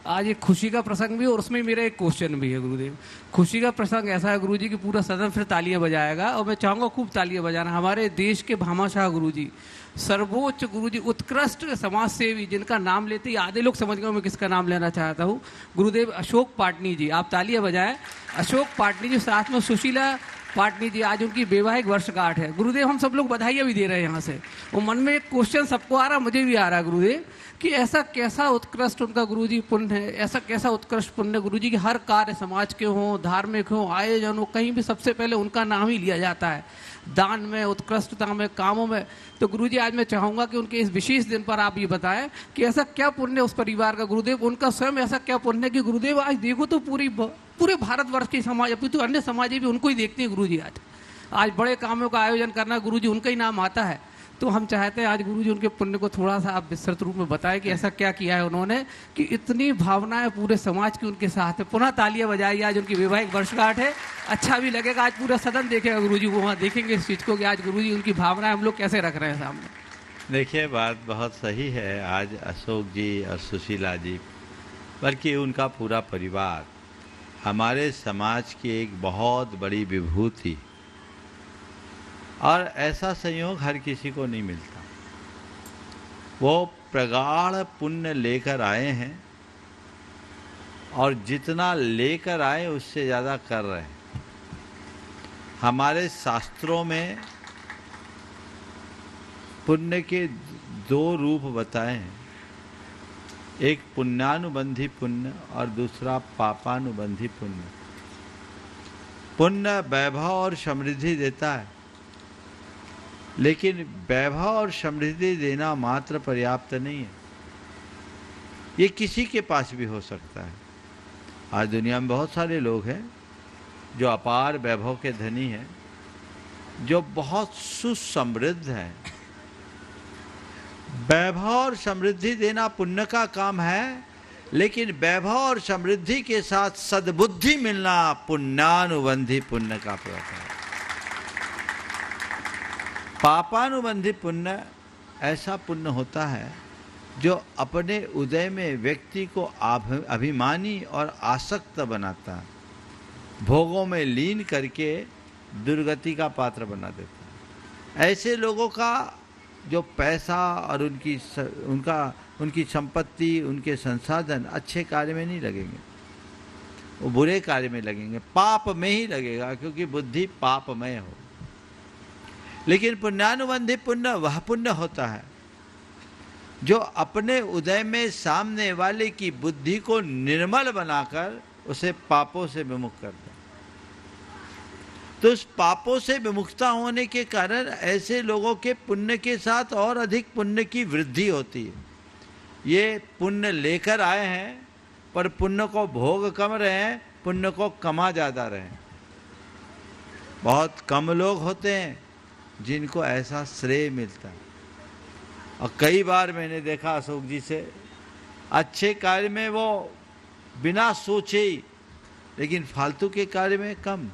आज एक खुशी का प्रसंग भी और उसमें मेरा एक क्वेश्चन भी है। गुरुदेव, खुशी का प्रसंग ऐसा है गुरुजी कि पूरा सदन फिर तालियां बजाएगा, और मैं चाहूँगा खूब तालियां बजाना। हमारे देश के भामाशाह गुरुजी, सर्वोच्च गुरुजी, उत्कृष्ट समाज सेवी, जिनका नाम लेते ही आधे लोग समझ गए मैं किसका नाम लेना चाहता हूँ। गुरुदेव अशोक पाटनी जी, आप तालियां बजाएं। अशोक पाटनी जी, साथ में सुशीला पाटनी जी, आज उनकी वैवाहिक वर्षगांठ है। गुरुदेव, हम सब लोग बधाइयाँ भी दे रहे हैं यहाँ से। वो मन में एक क्वेश्चन सबको आ रहा, मुझे भी आ रहा है गुरुदेव, कि ऐसा कैसा उत्कृष्ट उनका गुरुजी पुण्य है, ऐसा कैसा उत्कृष्ट पुण्य गुरुजी कि हर कार्य समाज के हों, धार्मिक हों, आयोजन हो, कहीं भी सबसे पहले उनका नाम ही लिया जाता है, दान में, उत्कृष्टता में, कामों में। तो गुरुजी, आज मैं चाहूँगा कि उनके इस विशेष दिन पर आप ये बताएं कि ऐसा क्या पुण्य उस परिवार का गुरुदेव, उनका स्वयं ऐसा क्या पुण्य है कि गुरुदेव आज देखो तो पूरे भारतवर्ष के समाज, अभी तो अन्य समाज भी उनको ही देखते हैं गुरुजी। आज बड़े कामों का आयोजन करना गुरुजी उनका ही नाम आता है। तो हम चाहते हैं आज गुरुजी उनके पुण्य को थोड़ा सा आप विस्तृत रूप में बताएं कि ऐसा क्या किया है उन्होंने कि इतनी भावनाएं पूरे समाज की उनके साथ है। पुनः तालियां बजाइए, आज उनकी वैवाहिक वर्षगांठ है। अच्छा भी लगेगा, आज पूरा सदन देखेगा गुरुजी, वो वहाँ देखेंगे इस चीज़ को कि आज गुरुजी उनकी भावनाएं हम लोग कैसे रख रहे हैं सामने। देखिए, बात बहुत सही है। आज अशोक जी और सुशीला जी, बल्कि उनका पूरा परिवार हमारे समाज की एक बहुत बड़ी विभूति, और ऐसा संयोग हर किसी को नहीं मिलता। वो प्रगाढ़ पुण्य लेकर आए हैं, और जितना लेकर आए उससे ज़्यादा कर रहे हैं। हमारे शास्त्रों में पुण्य के दो रूप बताए हैं, एक पुण्यानुबंधी पुण्य और दूसरा पापानुबंधी पुण्य। पुण्य वैभव और समृद्धि देता है, लेकिन वैभव और समृद्धि देना मात्र पर्याप्त नहीं है, ये किसी के पास भी हो सकता है। आज दुनिया में बहुत सारे लोग हैं जो अपार वैभव के धनी हैं, जो बहुत सुसमृद्ध हैं। वैभव और समृद्धि देना पुण्य का काम है, लेकिन वैभव और समृद्धि के साथ सद्बुद्धि मिलना पुण्यानुबंधी पुण्य का प्रभाव है। पापानुबंधी पुण्य ऐसा पुण्य होता है जो अपने उदय में व्यक्ति को अभिमानी और आसक्त बनाता है, भोगों में लीन करके दुर्गति का पात्र बना देता है। ऐसे लोगों का जो पैसा और उनकी संपत्ति, उनके संसाधन अच्छे कार्य में नहीं लगेंगे, वो बुरे कार्य में लगेंगे, पाप में ही लगेगा, क्योंकि बुद्धि पापमय हो। लेकिन पुण्यानुबंधी पुण्य वह पुण्य होता है जो अपने उदय में सामने वाले की बुद्धि को निर्मल बनाकर उसे पापों से विमुख करता है। तो उस पापों से विमुखता होने के कारण ऐसे लोगों के पुण्य के साथ और अधिक पुण्य की वृद्धि होती है। ये पुण्य लेकर आए हैं, पर पुण्य को भोग कम रहे हैं, पुण्य को कमा ज़्यादा रहे हैं। बहुत कम लोग होते हैं जिनको ऐसा श्रेय मिलता है। और कई बार मैंने देखा अशोक जी से, अच्छे कार्य में वो बिना सोचे ही, लेकिन फालतू के कार्य में कम।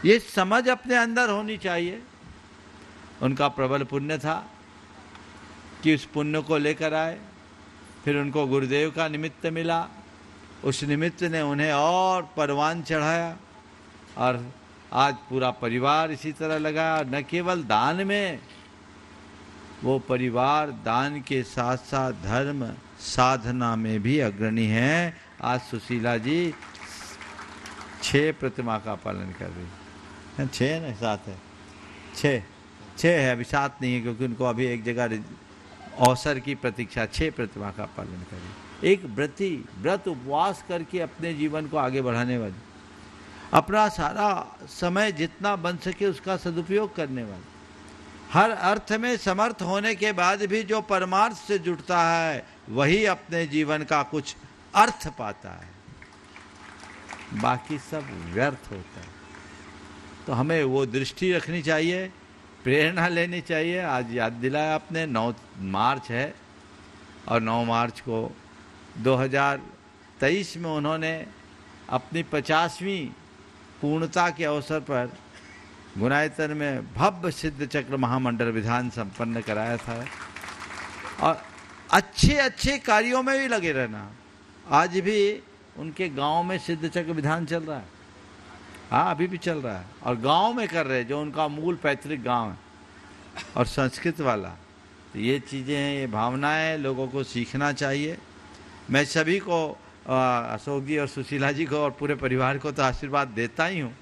ये समझ अपने अंदर होनी चाहिए। उनका प्रबल पुण्य था कि उस पुण्य को लेकर आए, फिर उनको गुरुदेव का निमित्त मिला, उस निमित्त ने उन्हें और परवान चढ़ाया, और आज पूरा परिवार इसी तरह लगा। न केवल दान में, वो परिवार दान के साथ साथ धर्म साधना में भी अग्रणी है। आज सुशीला जी 6 प्रतिमा का पालन कर रही है। 6 है ना, 7 है, 6 है, अभी 7 नहीं है, क्योंकि उनको अभी एक जगह अवसर की प्रतीक्षा। 6 प्रतिमा का पालन कर रही, एक व्रत उपवास करके अपने जीवन को आगे बढ़ाने वाली, अपना सारा समय जितना बन सके उसका सदुपयोग करने वाली, हर अर्थ में समर्थ होने के बाद भी जो परमार्थ से जुड़ता है वही अपने जीवन का कुछ अर्थ पाता है, बाकी सब व्यर्थ होता है। तो हमें वो दृष्टि रखनी चाहिए, प्रेरणा लेनी चाहिए। आज याद दिलाया आपने, 9 मार्च है, और 9 मार्च को 2023 में उन्होंने अपनी 50वीं पूर्णता के अवसर पर गुनायतन में भव्य सिद्ध चक्र महामंडल विधान संपन्न कराया था। और अच्छे अच्छे कार्यों में भी लगे रहना। आज भी उनके गांव में सिद्ध चक्र विधान चल रहा है, हाँ अभी भी चल रहा है, और गांव में कर रहे, जो उनका मूल पैतृक गांव है और संस्कृत वाला। तो ये चीज़ें हैं, ये भावनाएं लोगों को सीखना चाहिए। मैं सभी को, अशोक जी और सुशीला जी को और पूरे परिवार को तो आशीर्वाद देता ही हूँ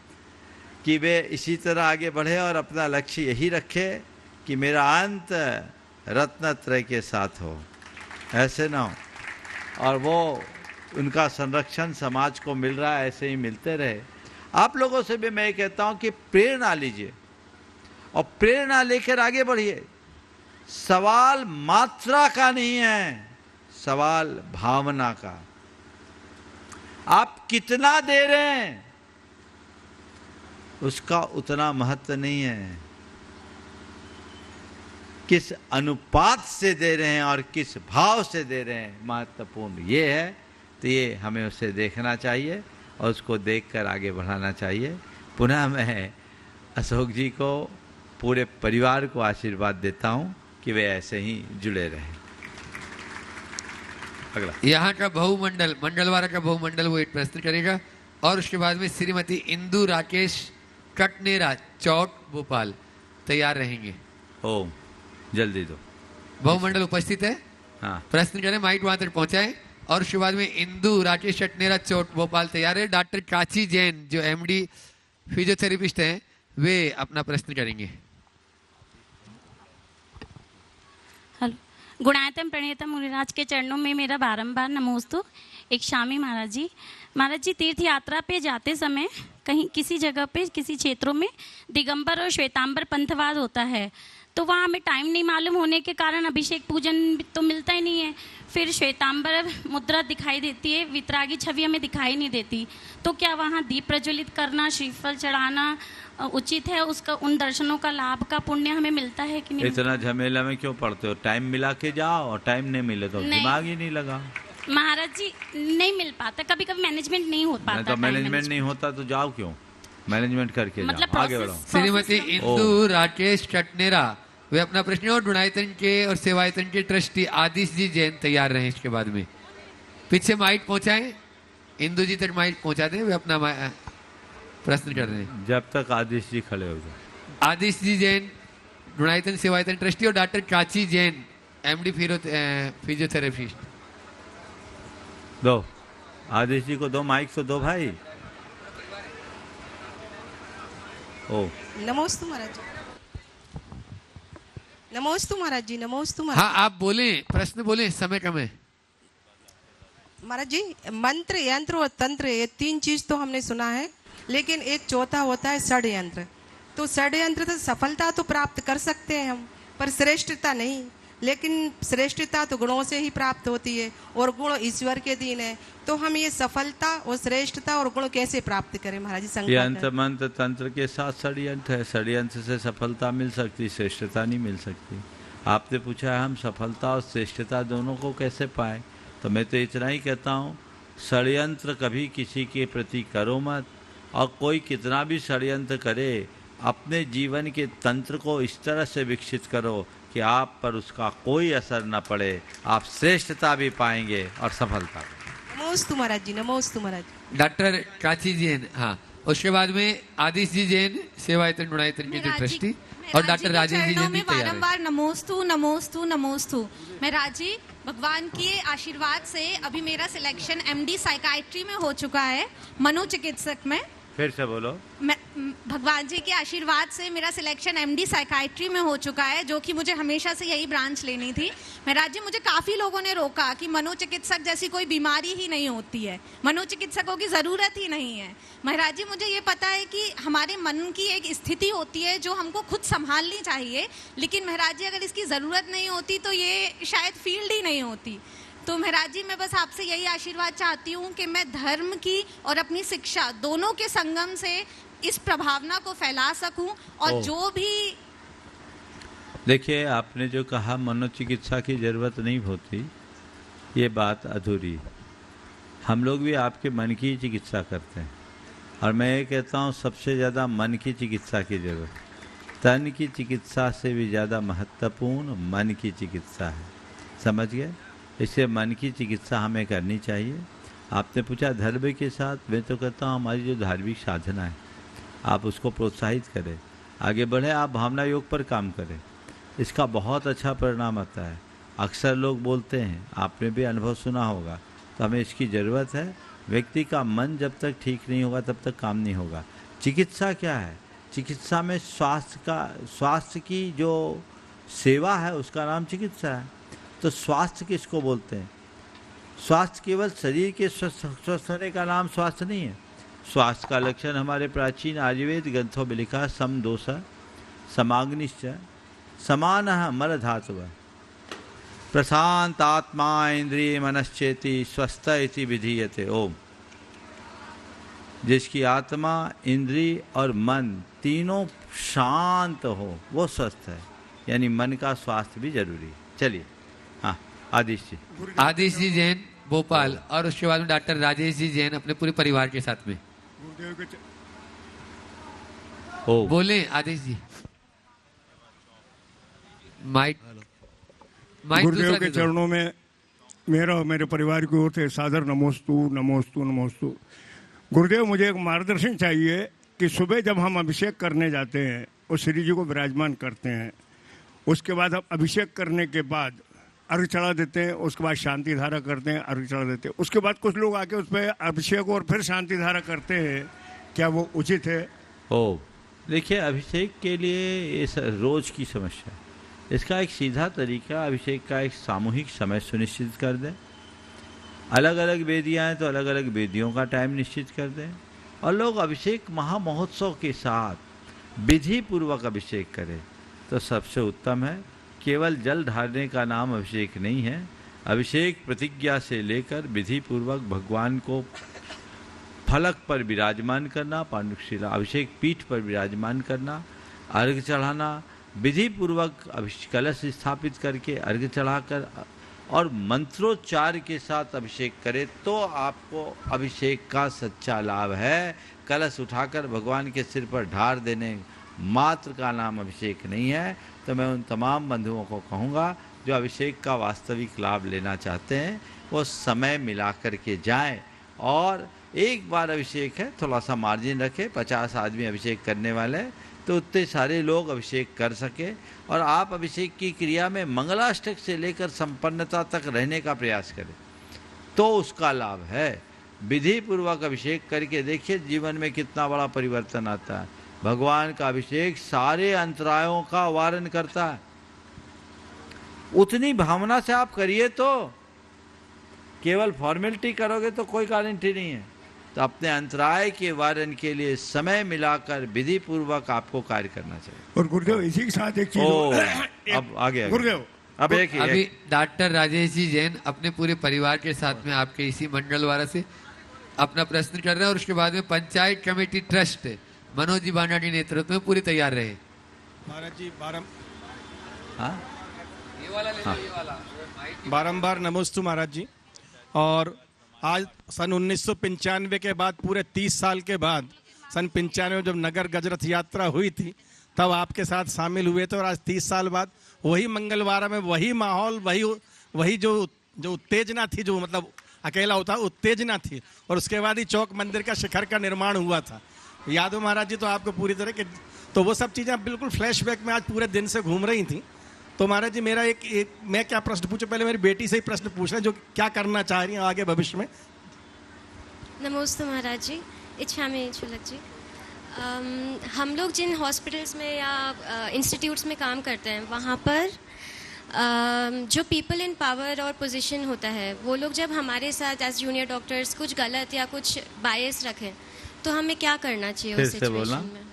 कि वे इसी तरह आगे बढ़े और अपना लक्ष्य यही रखे कि मेरा अंत रत्नत्रय के साथ हो, ऐसे ना हो। और वो उनका संरक्षण समाज को मिल रहा है, ऐसे ही मिलते रहे। आप लोगों से भी मैं कहता हूँ कि प्रेरणा लीजिए और प्रेरणा लेकर आगे बढ़िए। सवाल मात्रा का नहीं है, सवाल भावना का। आप कितना दे रहे हैं उसका उतना महत्व नहीं है, किस अनुपात से दे रहे हैं और किस भाव से दे रहे हैं महत्वपूर्ण ये है। तो ये हमें उसे देखना चाहिए और उसको देखकर आगे बढ़ाना चाहिए। पुनः मैं अशोक जी को, पूरे परिवार को आशीर्वाद देता हूँ कि वे ऐसे ही जुड़े रहें। अगला यहाँ का बहुमंडल, मंडलवारा का बहुमंडल वो एक प्रस्तुत करेगा, और उसके बाद में श्रीमती इंदु राकेश कटनेरा, चौक, भोपाल तैयार रहेंगे। ओम जल्दी दो। बहुमंडल उपस्थित है, हाँ प्रश्न करें, माइक वहां तक पहुंचाए। और उसके बाद में इंदु राकेश कटनेरा, चौक, भोपाल तैयार है। डॉक्टर काची जैन जो एमडी फिजियोथेरेपिस्ट हैं, वे अपना प्रश्न करेंगे। हेलो, गुणायतम प्रणीतम मुनिराज के चरणों में मेरा बारंबार नमोस्तु। एक शामी महाराज जी तीर्थ यात्रा पे जाते समय कहीं किसी जगह पे, किसी क्षेत्रों में दिगंबर और श्वेतांबर पंथवाद होता है, तो वहाँ हमें टाइम नहीं मालूम होने के कारण अभिषेक पूजन तो मिलता ही नहीं है। फिर श्वेतांबर मुद्रा दिखाई देती है, वितरागी छवि हमें दिखाई नहीं देती। तो क्या वहाँ दीप प्रज्वलित करना, श्रीफल चढ़ाना उचित है? उसका, उन दर्शनों का लाभ का पुण्य हमें मिलता है कि नहीं? इतना झमेला में क्यों पड़ते हो? टाइम मिला के जाओ, और टाइम नहीं मिले तो दिमाग ही नहीं लगा। महाराज जी नहीं मिल पाता, कभी कभी मैनेजमेंट नहीं हो पाता। तो मैनेजमेंट नहीं होता तो जाओ क्यों, मैनेजमेंट करके मतलब जाओ, आगे बढ़ो। श्रीमती इंदु राकेश चटनेरा वे अपना प्रश्न और गुणायतन के और सेवायतन के ट्रस्टी आदिश जी जैन तैयार रहे। इसके बाद में पीछे माइक पहुंचाएं, इंदु जी तक माइक पहुंचा दें, वे अपना प्रश्न कर रहे हैं जब तक आदिश जी खड़े हो जाए। आदिश जी जैन गुणायतन सेवायतन ट्रस्टी और डॉक्टर काची जैन एमडी फिजियोथेरेपिस्ट। दो आदिश जी को दो माइक तो दो भाई। ओ नमोस्तु महाराज जी, नमोस्तु महाराज जी, नमोस्तु महाराज। हाँ आप बोले, प्रश्न बोले, समय कम है। महाराज जी मंत्र, यंत्र और तंत्र ये तीन चीज तो हमने सुना है, लेकिन एक चौथा होता है षड्यंत्र। तो षड्यंत्र तो सफलता तो प्राप्त कर सकते हैं हम, पर श्रेष्ठता नहीं। लेकिन श्रेष्ठता तो गुणों से ही प्राप्त होती है और गुण ईश्वर के दिन है। तो हम ये सफलता और श्रेष्ठता और गुण कैसे प्राप्त करें महाराज जी? यंत्र मंत्र तंत्र के साथ षड्यंत्र है। षड्यंत्र से सफलता मिल सकती, श्रेष्ठता नहीं मिल सकती। आपने पूछा है हम सफलता और श्रेष्ठता दोनों को कैसे पाए, तो मैं तो इतना ही कहता हूँ, षड्यंत्र कभी किसी के प्रति करो मत, और कोई कितना भी षड्यंत्र करे अपने जीवन के तंत्र को इस तरह से विकसित करो कि आप पर उसका कोई असर न पड़े, आप श्रेष्ठता भी पाएंगे और सफलता। नमोस्तु महाराज जी, नमोस्तु महाराज जी। डॉक्टर काची जैन, हाँ उसके बाद में आदिश जी जैन सेवायतन गुणायतन के ट्रस्टी और डॉक्टर राजेश जी जैन भी तैयार है। बारंबार नमोस्तु नमोस्तु नमोस्तु। मैं राजी भगवान के आशीर्वाद से अभी मेरा सिलेक्शन एमडी साइकाइट्री में हो चुका है, मनोचिकित्सक में। फिर से बोलो। मैं भगवान जी के आशीर्वाद से मेरा सिलेक्शन एमडी साइकाइट्री में हो चुका है, जो कि मुझे हमेशा से यही ब्रांच लेनी थी। महाराज जी मुझे काफ़ी लोगों ने रोका कि मनोचिकित्सक जैसी कोई बीमारी ही नहीं होती है, मनोचिकित्सकों की ज़रूरत ही नहीं है। महाराज जी मुझे ये पता है कि हमारे मन की एक स्थिति होती है जो हमको खुद संभालनी चाहिए, लेकिन महाराज जी अगर इसकी ज़रूरत नहीं होती तो ये शायद फील्ड ही नहीं होती। तो महाराज जी मैं बस आपसे यही आशीर्वाद चाहती हूँ कि मैं धर्म की और अपनी शिक्षा दोनों के संगम से इस प्रभावना को फैला सकूं, और जो भी देखिए आपने जो कहा मनोचिकित्सा की जरूरत नहीं होती, ये बात अधूरी। हम लोग भी आपके मन की चिकित्सा करते हैं, और मैं ये कहता हूँ सबसे ज़्यादा मन की चिकित्सा की जरूरत। तन की चिकित्सा से भी ज़्यादा महत्वपूर्ण मन की चिकित्सा है, समझ गए? इससे मन की चिकित्सा हमें करनी चाहिए। आपने पूछा धर्म के साथ, मैं तो कहता हूँ हमारी जो धार्मिक साधना है आप उसको प्रोत्साहित करें, आगे बढ़े, आप भावना योग पर काम करें, इसका बहुत अच्छा परिणाम आता है। अक्सर लोग बोलते हैं, आपने भी अनुभव सुना होगा, तो हमें इसकी ज़रूरत है। व्यक्ति का मन जब तक ठीक नहीं होगा तब तक काम नहीं होगा। चिकित्सा क्या है? चिकित्सा में स्वास्थ्य की जो सेवा है उसका नाम चिकित्सा है। तो स्वास्थ्य किसको बोलते हैं? स्वास्थ्य केवल शरीर के स्वस्थ होने का नाम स्वास्थ्य नहीं है। स्वास्थ्य का लक्षण हमारे प्राचीन आयुर्वेद ग्रंथों में लिखा है, सम दोष समाग्निश्च समान मल धातु प्रशांत आत्मा इंद्रिय मनश्चेति स्वस्थ इति विधीयते। ओम। जिसकी आत्मा इंद्रिय और मन तीनों शांत हो वो स्वस्थ है, यानी मन का स्वास्थ्य भी जरूरी है। चलिए, हाँ आदिश जी। आदिश जी जैन भोपाल, और उसके बाद में डॉक्टर राजेश जी जैन अपने पूरे परिवार के साथ में बोले। आदिश जी माइक गुरुदेव के चरणों में मेरा और मेरे परिवार की ओर से सादर नमोस्तु नमोस्तु नमोस्तु। गुरुदेव मुझे एक मार्गदर्शन चाहिए कि सुबह जब हम अभिषेक करने जाते हैं और श्री जी को विराजमान करते हैं, उसके बाद हम अभिषेक करने के बाद अर्घ चढ़ा देते हैं, उसके बाद शांति धारा करते हैं, अर्घ चढ़ा देते हैं, उसके बाद कुछ लोग आके उस पर अभिषेक और फिर शांति धारा करते हैं, क्या वो उचित है? देखिए अभिषेक के लिए इस रोज की समस्या, इसका एक सीधा तरीका, अभिषेक का एक सामूहिक समय सुनिश्चित कर दें। अलग अलग वेदियाँ हैं तो अलग अलग वेदियों का टाइम निश्चित कर दें, और लोग अभिषेक महामहोत्सव के साथ विधि पूर्वक अभिषेक करें तो सबसे उत्तम है। केवल जल ढारने का नाम अभिषेक नहीं है। अभिषेक प्रतिज्ञा से लेकर विधि पूर्वक भगवान को फलक पर विराजमान करना, पांडुशिला अभिषेक पीठ पर विराजमान करना, अर्घ चढ़ाना, विधि पूर्वक कलश स्थापित करके अर्घ चढ़ाकर और मंत्रोच्चार के साथ अभिषेक करें तो आपको अभिषेक का सच्चा लाभ है। कलश उठाकर भगवान के सिर पर ढार देने मात्र का नाम अभिषेक नहीं है। तो मैं उन तमाम बंधुओं को कहूँगा जो अभिषेक का वास्तविक लाभ लेना चाहते हैं वो समय मिला कर के जाएँ। और एक बार अभिषेक है, थोड़ा सा मार्जिन रखें, 50 आदमी अभिषेक करने वाले हैं तो उतने सारे लोग अभिषेक कर सके। और आप अभिषेक की क्रिया में मंगलाष्टक से लेकर संपन्नता तक रहने का प्रयास करें तो उसका लाभ है। विधि पूर्वक अभिषेक करके देखिए जीवन में कितना बड़ा परिवर्तन आता है। भगवान का अभिषेक सारे अंतरायों का वारण करता है। उतनी भावना से आप करिए, तो केवल फॉर्मेलिटी करोगे तो कोई गारंटी नहीं है। तो अपने अंतराय के वारण के लिए समय मिलाकर विधि पूर्वक आपको कार्य करना चाहिए। और गुरुदेव इसी के साथ एक चीज अब आगे गुरुदेव अब अभी डॉक्टर राजेश जी जैन अपने पूरे परिवार के साथ में आपके इसी मंगलवारा से अपना प्रश्न कर रहे हैं और उसके बाद में पंचायत कमेटी ट्रस्ट मनोज जी बांडा के नेतृत्व में पूरी तैयार रहे। महाराज जी हाँ? बारंबार नमोस्तु महाराज जी। और आज सन 1995 के बाद पूरे 30 साल के बाद सन 95 जब नगर गजरथ यात्रा हुई थी तब आपके साथ शामिल हुए थे। और आज 30 साल बाद वही मंगलवारा में वही माहौल, वही जो उत्तेजना थी, जो मतलब अकेला होता उत्तेजना थी। और उसके बाद ही चौक मंदिर का शिखर का निर्माण हुआ था। याद हो महाराज जी? तो आपको पूरी तरह के तो वो सब चीज़ें बिल्कुल फ्लैशबैक में आज पूरे दिन से घूम रही थी। तो महाराज जी मेरा मैं क्या प्रश्न पूछूं? पहले मेरी बेटी से ही प्रश्न पूछना जो क्या करना चाह रही हैं आगे भविष्य में। नमस्ते महाराज जी, इच्छामी चुलक जी। हम लोग जिन हॉस्पिटल्स में या इंस्टीट्यूट्स में काम करते हैं वहाँ पर जो पीपल इन पावर और पोजीशन होता है वो लोग जब हमारे साथ एज जूनियर डॉक्टर्स कुछ गलत या कुछ बायस रखें तो हमें क्या करना चाहिए उस सिचुएशन में?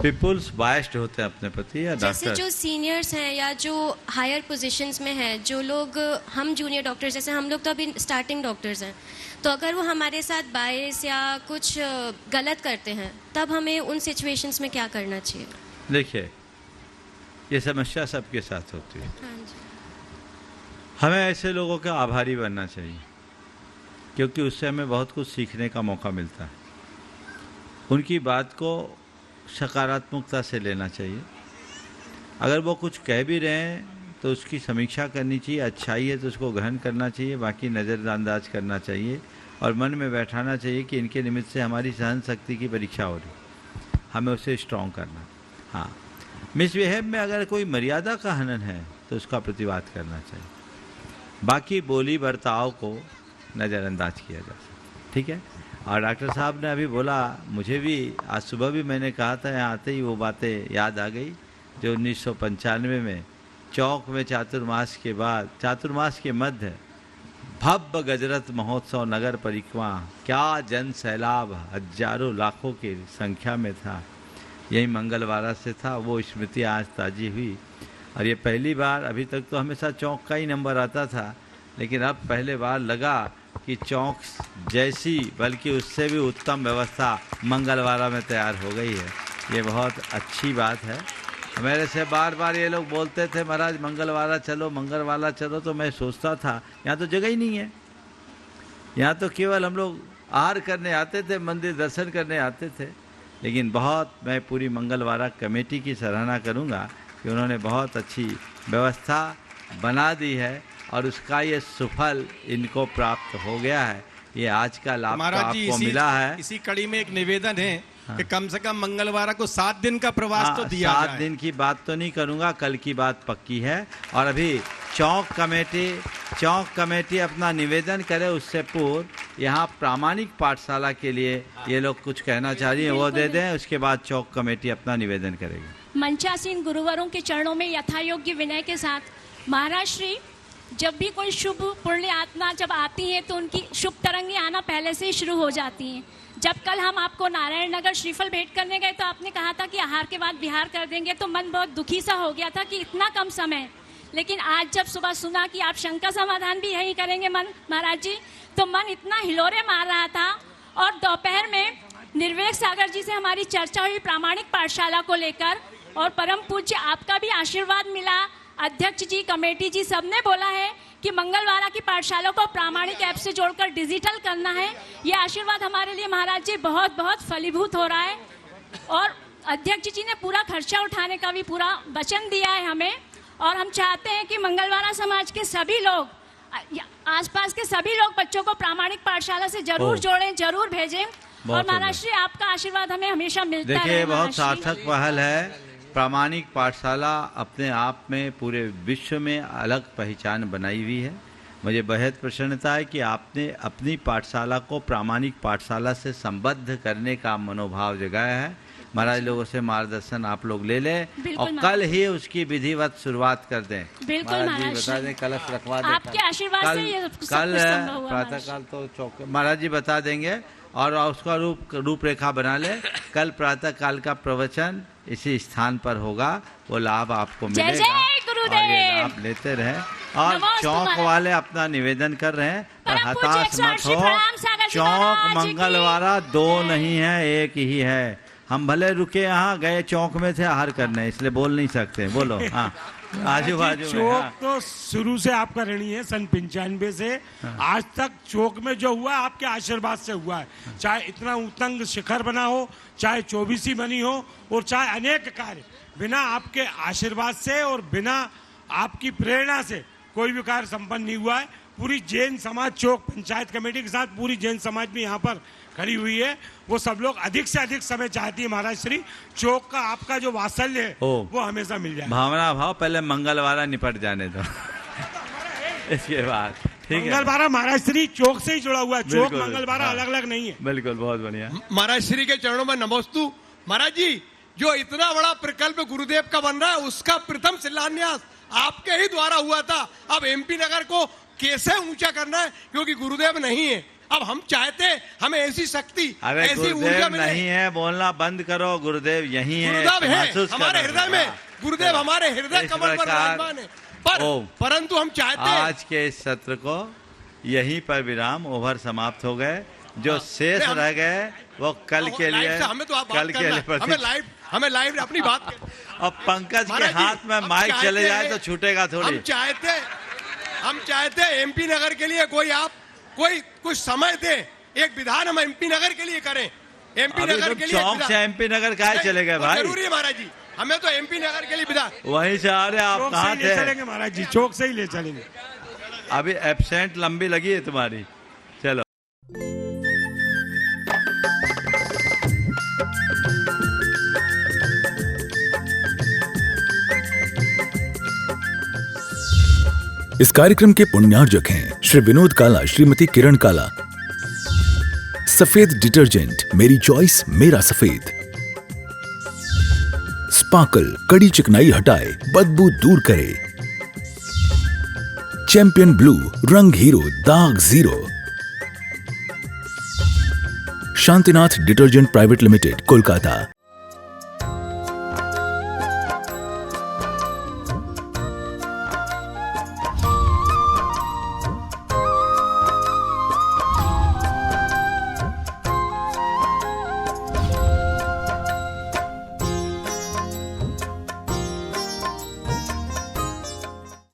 पीपल्स बायस्ड होते हैं अपने प्रति या जैसे डॉक्टर? जो सीनियर्स हैं या जो हायर पोजीशंस में हैं, जो लोग हम जूनियर डॉक्टर्स, जैसे हम लोग तो अभी स्टार्टिंग डॉक्टर्स हैं, तो अगर वो हमारे साथ बायस या कुछ गलत करते हैं तब हमें उन सिचुएशंस में क्या करना चाहिए? देखिए ये समस्या सबके साथ होती है। हाँ जी। हमें ऐसे लोगों का आभारी बनना चाहिए क्योंकि उससे हमें बहुत कुछ सीखने का मौका मिलता है। उनकी बात को सकारात्मकता से लेना चाहिए। अगर वो कुछ कह भी रहे हैं तो उसकी समीक्षा करनी चाहिए। अच्छाई है तो उसको ग्रहण करना चाहिए, बाकी नज़रअंदाज करना चाहिए और मन में बैठाना चाहिए कि इनके निमित्त से हमारी सहन शक्ति की परीक्षा हो रही, हमें उसे स्ट्रॉन्ग करना। हाँ, मिसबिहेव में अगर कोई मर्यादा का हनन है तो उसका प्रतिवाद करना चाहिए, बाकी बोली बर्ताव को नज़रअंदाज किया जा सकता। ठीक है। और डॉक्टर साहब ने अभी बोला, मुझे भी आज सुबह भी मैंने कहा था, यहाँ आते ही वो बातें याद आ गई जो 1995 में चौक में चातुर्मास के बाद, चातुर्मास के मध्य भव्य गजरत महोत्सव नगर परिक्रमा, क्या जन सैलाब हजारों लाखों की संख्या में था। यही मंगलवारा से था। वो स्मृति आज ताज़ी हुई और ये पहली बार, अभी तक तो हमेशा चौक का ही नंबर आता था, लेकिन अब पहले बार लगा कि चौक जैसी बल्कि उससे भी उत्तम व्यवस्था मंगलवारा में तैयार हो गई है। ये बहुत अच्छी बात है। मेरे से बार बार ये लोग बोलते थे, महाराज मंगलवारा चलो, तो मैं सोचता था यहाँ तो जगह ही नहीं है। यहाँ तो केवल हम लोग आहार करने आते थे, मंदिर दर्शन करने आते थे। लेकिन बहुत मैं पूरी मंगलवारा कमेटी की सराहना करूँगा कि उन्होंने बहुत अच्छी व्यवस्था बना दी है और उसका ये सुफल इनको प्राप्त हो गया है। ये आज का लाभ तो आपको मिला है। इसी कड़ी में एक निवेदन है कि कम से कम मंगलवार को 7 दिन का प्रवास तो दिया जाए। 7 दिन की बात तो नहीं करूंगा, कल की बात पक्की है। और अभी चौक कमेटी अपना निवेदन करे उससे पूर्व यहाँ प्रामाणिक पाठशाला के लिए ये लोग कुछ कहना चाह रही हैं, वो दे दें, उसके बाद चौक कमेटी अपना निवेदन करेगी। मंचासीन गुरुवरों के चरणों में यथायोग्य विनय के साथ, महाराज श्री, जब भी कोई शुभ पुण्य आत्मा जब आती है तो उनकी शुभ तरंगें आना पहले से ही शुरू हो जाती हैं। जब कल हम आपको नारायण नगर श्रीफल भेंट करने गए तो आपने कहा था कि आहार के बाद विहार कर देंगे, तो मन बहुत दुखी सा हो गया था कि इतना कम समय। लेकिन आज जब सुबह सुना कि आप शंका समाधान भी यही करेंगे महाराज जी, तो मन इतना हिलोरे मार रहा था। और दोपहर में निर्वेक सागर जी से हमारी चर्चा हुई प्रामाणिक पाठशाला को लेकर, और परम पूज्य आपका भी आशीर्वाद मिला, अध्यक्ष जी, कमेटी जी, सबने बोला है कि मंगलवारा की पाठशाला को प्रामाणिक ऐप से जोड़कर डिजिटल करना है। ये आशीर्वाद हमारे लिए महाराज जी बहुत बहुत फलीभूत हो रहा है और अध्यक्ष जी ने पूरा खर्चा उठाने का भी पूरा वचन दिया है हमें। और हम चाहते हैं कि मंगलवारा समाज के सभी लोग, आसपास के सभी लोग बच्चों को प्रामाणिक पाठशाला से जरूर जोड़ें, जरूर भेजें। और महाराज श्री आपका आशीर्वाद हमें हमेशा मिलता है। देखिए, बहुत सार्थक पहल है। प्रामाणिक पाठशाला अपने आप में पूरे विश्व में अलग पहचान बनाई हुई है। मुझे बेहद प्रसन्नता है कि आपने अपनी पाठशाला को प्रामाणिक पाठशाला से संबद्ध करने का मनोभाव जगाया है। महाराज लोगों से मार्गदर्शन आप लोग ले लें और कल ही उसकी विधिवत शुरुआत कर दें। महाराज जी बता दें, कलश रखवा दें। आपके आशीर्वाद से ये सब कुछ संभव हुआ। प्रातःकाल तो चौक महाराज जी बता देंगे और उसका रूपरेखा बना ले। कल प्रातःकाल का प्रवचन इसी स्थान पर होगा, वो लाभ आपको मिलेगा। जय जय गुरुदेव। आप लेते रहें और चौक वाले अपना निवेदन कर रहे हैं, पर हताश मत हो। चौक मंगलवारा 2 नहीं है, 1 ही है। हम भले रुके यहाँ, गए चौक में थे आहार करने, इसलिए बोल नहीं सकते। बोलो। हाँ, आजू बाजू चौक तो शुरू से आपका ऋणी है, सन 95 से आज तक चौक में जो हुआ आपके आशीर्वाद से हुआ है। चाहे इतना उत्तंग शिखर बना हो, चाहे 24 बनी हो और चाहे अनेक कार्य, बिना आपके आशीर्वाद से और बिना आपकी प्रेरणा से कोई भी कार्य संपन्न नहीं हुआ है। पूरी जैन समाज चौक पंचायत कमेटी के साथ पूरी जैन समाज भी यहाँ पर खड़ी हुई है। वो सब लोग अधिक से अधिक समय चाहती है महाराज श्री, चौक का आपका जो वात्सल्य है वो हमेशा मिल जाए। भावना भाव पहले मंगलवारा निपट जाने दो इसके बाद ठीक है। मंगलवारा महाराज श्री चौक से ही जुड़ा हुआ है, चौक मंगलवारा अलग अलग नहीं है। बिल्कुल, बहुत बढ़िया। महाराज श्री के चरणों में नमोस्तु। महाराज जी, जो इतना बड़ा प्रकल्प गुरुदेव का बन रहा है, उसका प्रथम शिलान्यास आपके ही द्वारा हुआ था। अब एमपी नगर को कैसे ऊंचा करना है, क्योंकि गुरुदेव नहीं है। अब हम चाहते हैं हमें ऐसी शक्ति, ऐसी ऊर्जा नहीं है, बोलना बंद करो। गुरुदेव यही है, गुरुदेव है हमारे हृदय में। गुरुदेव हमारे हृदय कमल पर विराजमान है। परंतु हम चाहते हैं आज के इस सत्र को यहीं पर विराम, ओवर समाप्त हो गए। जो शेष रह गए वो कल के लिए, कल के लिए हमें लाइव अपनी बात। और पंकज के हाथ में माइक चले जाए तो छूटेगा थोड़ी। हम चाहते हैं एमपी नगर के लिए कोई कुछ समय दे, एक विधान हम एमपी नगर के लिए करें। एमपी नगर के लिए चौक से एमपी नगर कहाँ चले गए भाई? जरूरी है महाराज जी, हमें तो एमपी नगर के लिए विधान। वहीं से आ रहे आप, कहाँ थे? चलेंगे महाराज जी, चौक से ही ले चलेंगे। अभी एब्सेंट लंबी लगी है तुम्हारी। चलो। इस कार्यक्रम के पुण्यार्जक हैं श्री विनोद काला, श्रीमती किरण काला। सफेद डिटर्जेंट, मेरी चॉइस मेरा सफेद। स्पार्कल, कड़ी चिकनाई हटाए, बदबू दूर करे। चैंपियन ब्लू, रंग हीरो, दाग zero. Shantinath detergent private limited, Kolkata.